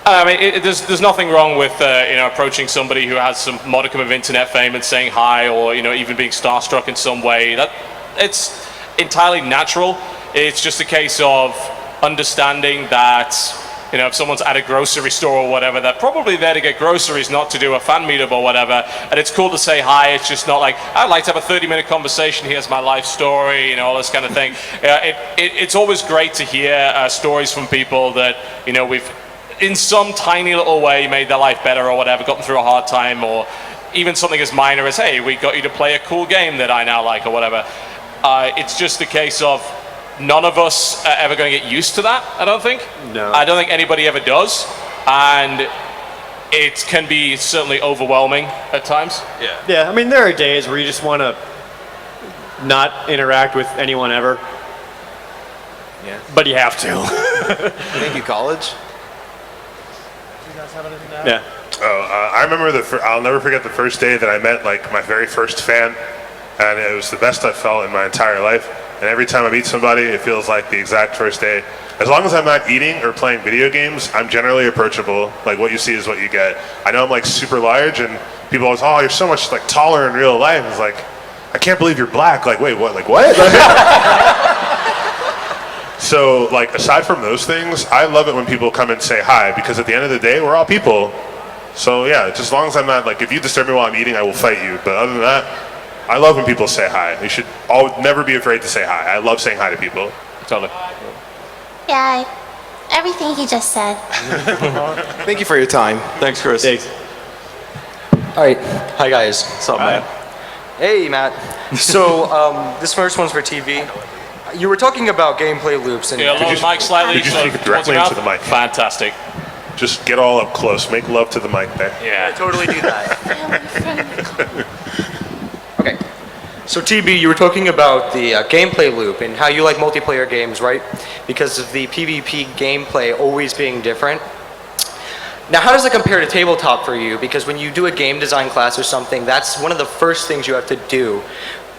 I mean, there's nothing wrong with approaching somebody who has some modicum of internet fame and saying hi, or even being starstruck in some way. It's entirely natural. It's just a case of understanding that if someone's at a grocery store or whatever, they're probably there to get groceries, not to do a fan meetup or whatever. And it's cool to say hi. It's just not like, I'd like to have a 30-minute conversation. Here's my life story, all this kind of thing. It's always great to hear stories from people that, we've, in some tiny little way, made their life better or whatever, got them through a hard time, or even something as minor as, hey, we got you to play a cool game that I now like or whatever. It's just a case of, none of us are ever going to get used to that, I don't think. No. I don't think anybody ever does. And it can be certainly overwhelming at times. Yeah. Yeah, I mean, there are days where you just want to not interact with anyone ever. Yeah. But you have to. Thank you, college. Yeah. Oh, I remember I'll never forget the first day that I met like my very first fan, and it was the best I felt in my entire life. And every time I meet somebody, it feels like the exact first day. As long as I'm not eating or playing video games, I'm generally approachable. Like, what you see is what you get. I know I'm like super large, and people always, oh, you're so much like taller in real life. It's like, I can't believe you're black. Like, wait, what? Like, what? So, like, aside from those things, I love it when people come and say hi, because at the end of the day, we're all people. So yeah, just as long as I'm not, like, if you disturb me while I'm eating, I will fight you. But other than that, I love when people say hi. You should never be afraid to say hi. I love saying hi to people. Totally. Yeah, everything he just said. Thank you for your time. Thanks, Chris. Thanks. All right. Hi, guys. What's up, man? Hey, Matt. So, this first one's for TV. You were talking about gameplay loops. And Yeah, lower the mic slightly. Could you so speak directly towards into your the mouth. mic? Fantastic. Just get all up close. Make love to the mic there. Yeah. totally do that. Okay. So TB, you were talking about the gameplay loop and how you like multiplayer games, right? Because of the PvP gameplay always being different. Now, how does it compare to tabletop for you? Because when you do a game design class or something, that's one of the first things you have to do.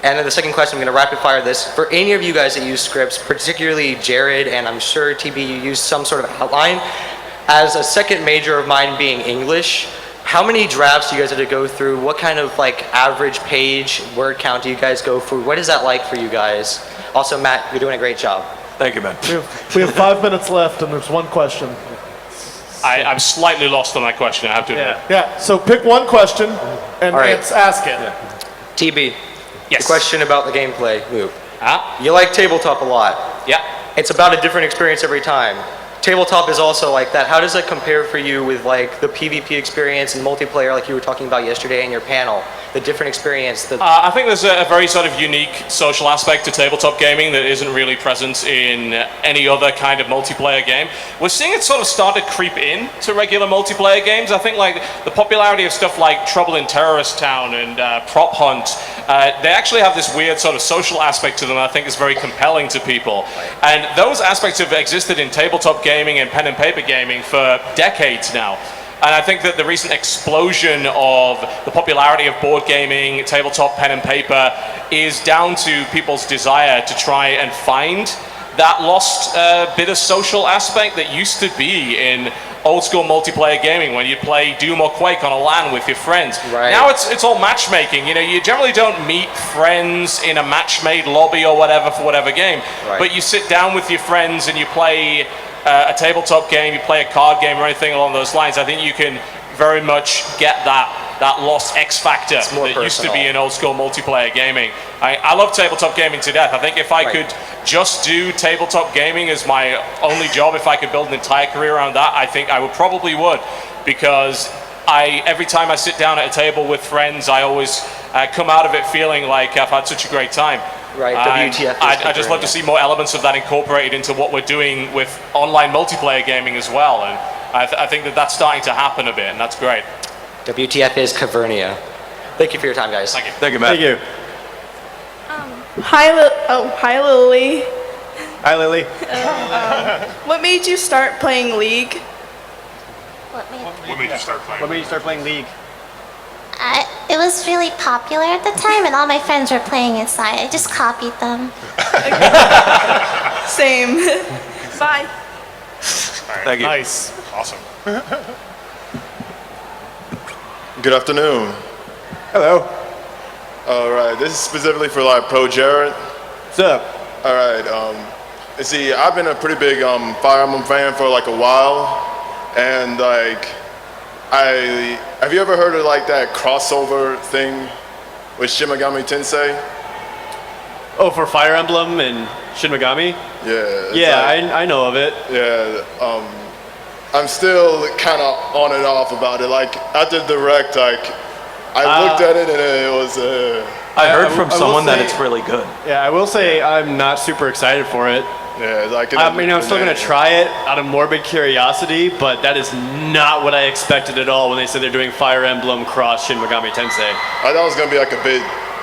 And then the second question, I'm going to rapid fire this. For any of you guys that use scripts, particularly Jared, and I'm sure TB, you use some sort of outline. As a second major of mine being English, how many drafts do you guys have to go through? What kind of like average page word count do you guys go through? What is that like for you guys? Also, Matt, you're doing a great job. Thank you, man. We have 5 minutes left, and there's one question. I'm slightly lost on that question, I have to admit. Yeah, so pick one question and All right. ask it. TB, yes. The question about the gameplay loop. Ah? You like tabletop a lot. Yeah. It's about a different experience every time. Tabletop is also like that. How does that compare for you with like the PvP experience and multiplayer like you were talking about yesterday in your panel? The different experience? I think there's a very sort of unique social aspect to tabletop gaming that isn't really present in any other kind of multiplayer game. We're seeing it sort of start to creep in to regular multiplayer games. I think like the popularity of stuff like Trouble in Terrorist Town and Prop Hunt, they actually have this weird sort of social aspect to them that I think is very compelling to people. And those aspects have existed in tabletop gaming and pen and paper gaming for decades now. And I think that the recent explosion of the popularity of board gaming, tabletop, pen and paper is down to people's desire to try and find that lost bit of social aspect that used to be in old school multiplayer gaming when you'd play Doom or Quake on a LAN with your friends. Right. Now it's all matchmaking. You know, you generally don't meet friends in a match-made lobby or whatever for whatever game, Right. but you sit down with your friends and you play a tabletop game, you play a card game or anything along those lines. I think you can very much get that lost X factor that used to be in old school multiplayer gaming. I love tabletop gaming to death. I think if I could just do tabletop gaming as my only job, if I could build an entire career around that, I think I probably would, because every time I sit down at a table with friends, I always come out of it feeling like I've had such a great time. Right, WTF. I just love to see more elements of that incorporated into what we're doing with online multiplayer gaming as well, and I think that's starting to happen a bit, and that's great. WTF is Cavernia. Thank you for your time, guys. Thank you. Thank you, Matt. Thank you. Hi, hi, Lily. Hi, Lily. What made you start playing League? What made What made you start playing? What made you start playing League? It was really popular at the time, and all my friends were playing it, so I just copied them. Same. Bye. Thank you. Nice. Awesome. Good afternoon. Hello. All right, this is specifically for like ProJared. What's up? All right, you see, I've been a pretty big Fire Emblem fan for like a while, and like, have you ever heard of like that crossover thing with Shin Megami Tensei? Oh, for Fire Emblem and Shin Megami? Yeah. Yeah, I know of it. Yeah, I'm still kind of on and off about it. Like at the direct, like I looked at it and it was. I heard from I will someone that say- it's really good. Yeah, I will say I'm not super excited for it. Yeah, like I mean, I'm still gonna try it out of morbid curiosity, but that is not what I expected at all when they said they're doing Fire Emblem cross Shin Megami Tensei. I thought it was gonna be like a bit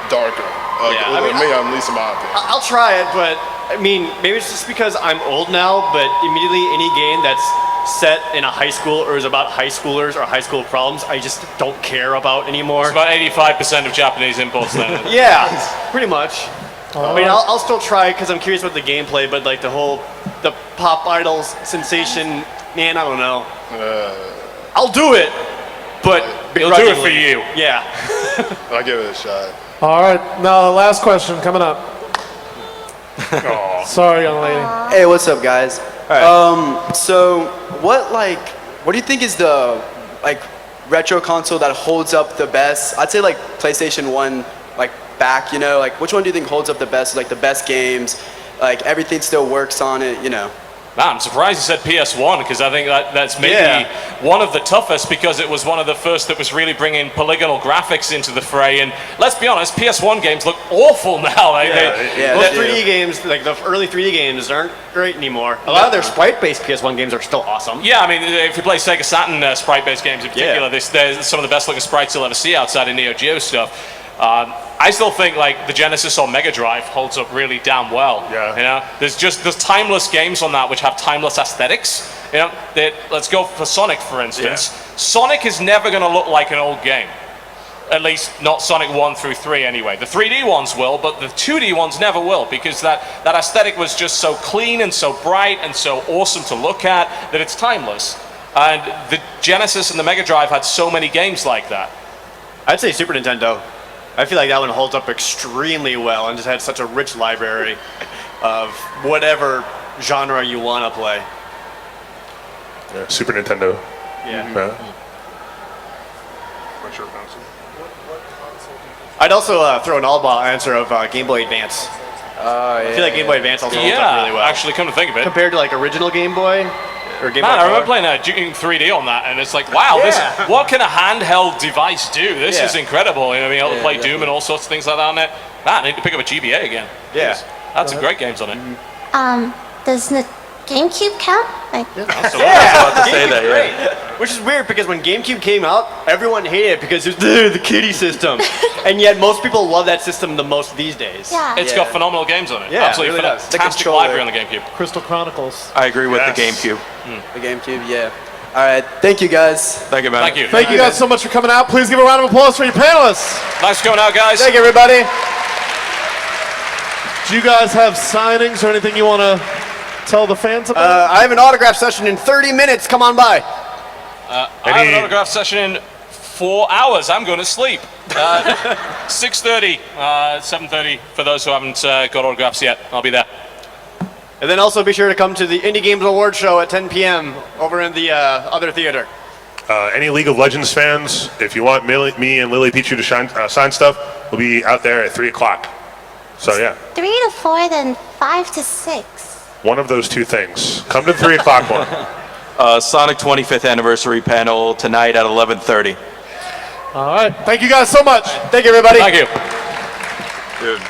darker. Like, Yeah, I mean, at least in my opinion. I'll try it, but I mean, maybe it's just because I'm old now, but immediately any game that's set in a high school or is about high schoolers or high school problems, I just don't care about anymore. It's about 85% of Japanese imports then. Yeah, pretty much. I mean, I'll still try because I'm curious about the gameplay, but like the pop idols sensation, man, I don't know. I'll do it, but You'll do it for you. Yeah. I'll give it a shot. All right, now the last question coming up. Sorry, young lady. Hey, what's up, guys? So what do you think is the retro console that holds up the best? I'd say like PlayStation 1, back, like which one do you think holds up the best? Like the best games, like everything still works on it, Man, I'm surprised you said PS1 because I think that's maybe one of the toughest because it was one of the first that was really bringing polygonal graphics into the fray. And let's be honest, PS1 games look awful now. Those 3D games, like the early 3D games, aren't great anymore. A lot of their sprite-based PS1 games are still awesome. Yeah, I mean, if you play Sega Saturn sprite-based games in particular, there's some of the best-looking sprites you'll ever see outside of Neo Geo stuff. I still think like the Genesis or Mega Drive holds up really damn well. Yeah. You know, there's timeless games on that which have timeless aesthetics. You know, let's go for Sonic for instance. Yeah. Sonic is never going to look like an old game. At least not Sonic 1 through 3 anyway. The 3D ones will, but the 2D ones never will, because that aesthetic was just so clean and so bright and so awesome to look at that it's timeless. And the Genesis and the Mega Drive had so many games like that. I'd say Super Nintendo. I feel like that one holds up extremely well and just had such a rich library of whatever genre you want to play. Yeah, Super Nintendo. Yeah. I'd also throw an all-ball answer of Game Boy Advance. I feel like Game Boy Advance also holds up really well. Actually, come to think of it. Compared to like original Game Boy or Game Boy Man, I remember Color. playing Duke 3D on that, and it's like, wow, what can a handheld device do? This is incredible. You know, being able to play Doom and all sorts of things like that on it. Man, I need to pick up a GBA again. Yeah. That's some great games on it. Does the GameCube count? Like, Which is weird because when GameCube came out, everyone hated it because it was the kiddie system. And yet most people love that system the most these days. Yeah. It's got phenomenal games on it. Yeah, Absolutely it really does. fantastic library on the GameCube. Crystal Chronicles. I agree with the GameCube. The GameCube, yeah. All right, thank you guys. Thank you, man. Thank you. Thank you guys so much for coming out. Please give a round of applause for your panelists. Nice going out, guys. Thank you, everybody. Do you guys have signings or anything you want to tell the fans about? I have an autograph session in 30 minutes. Come on by. I have an autograph session in 4 hours. I'm going to sleep. 6:30, 7:30 for those who haven't got autographs yet. I'll be there. And then also be sure to come to the Indie Games Award Show at 10 p.m. over in the other theater. Any League of Legends fans, if you want me and LilyPichu to sign stuff, we'll be out there at 3 o'clock. So yeah, 3 to 4, then 5 to 6. one of those two things. Come to the 3 o'clock one. Sonic 25th anniversary panel tonight at 11:30. All right. Thank you guys so much. Thank you, everybody. Thank you. Dude.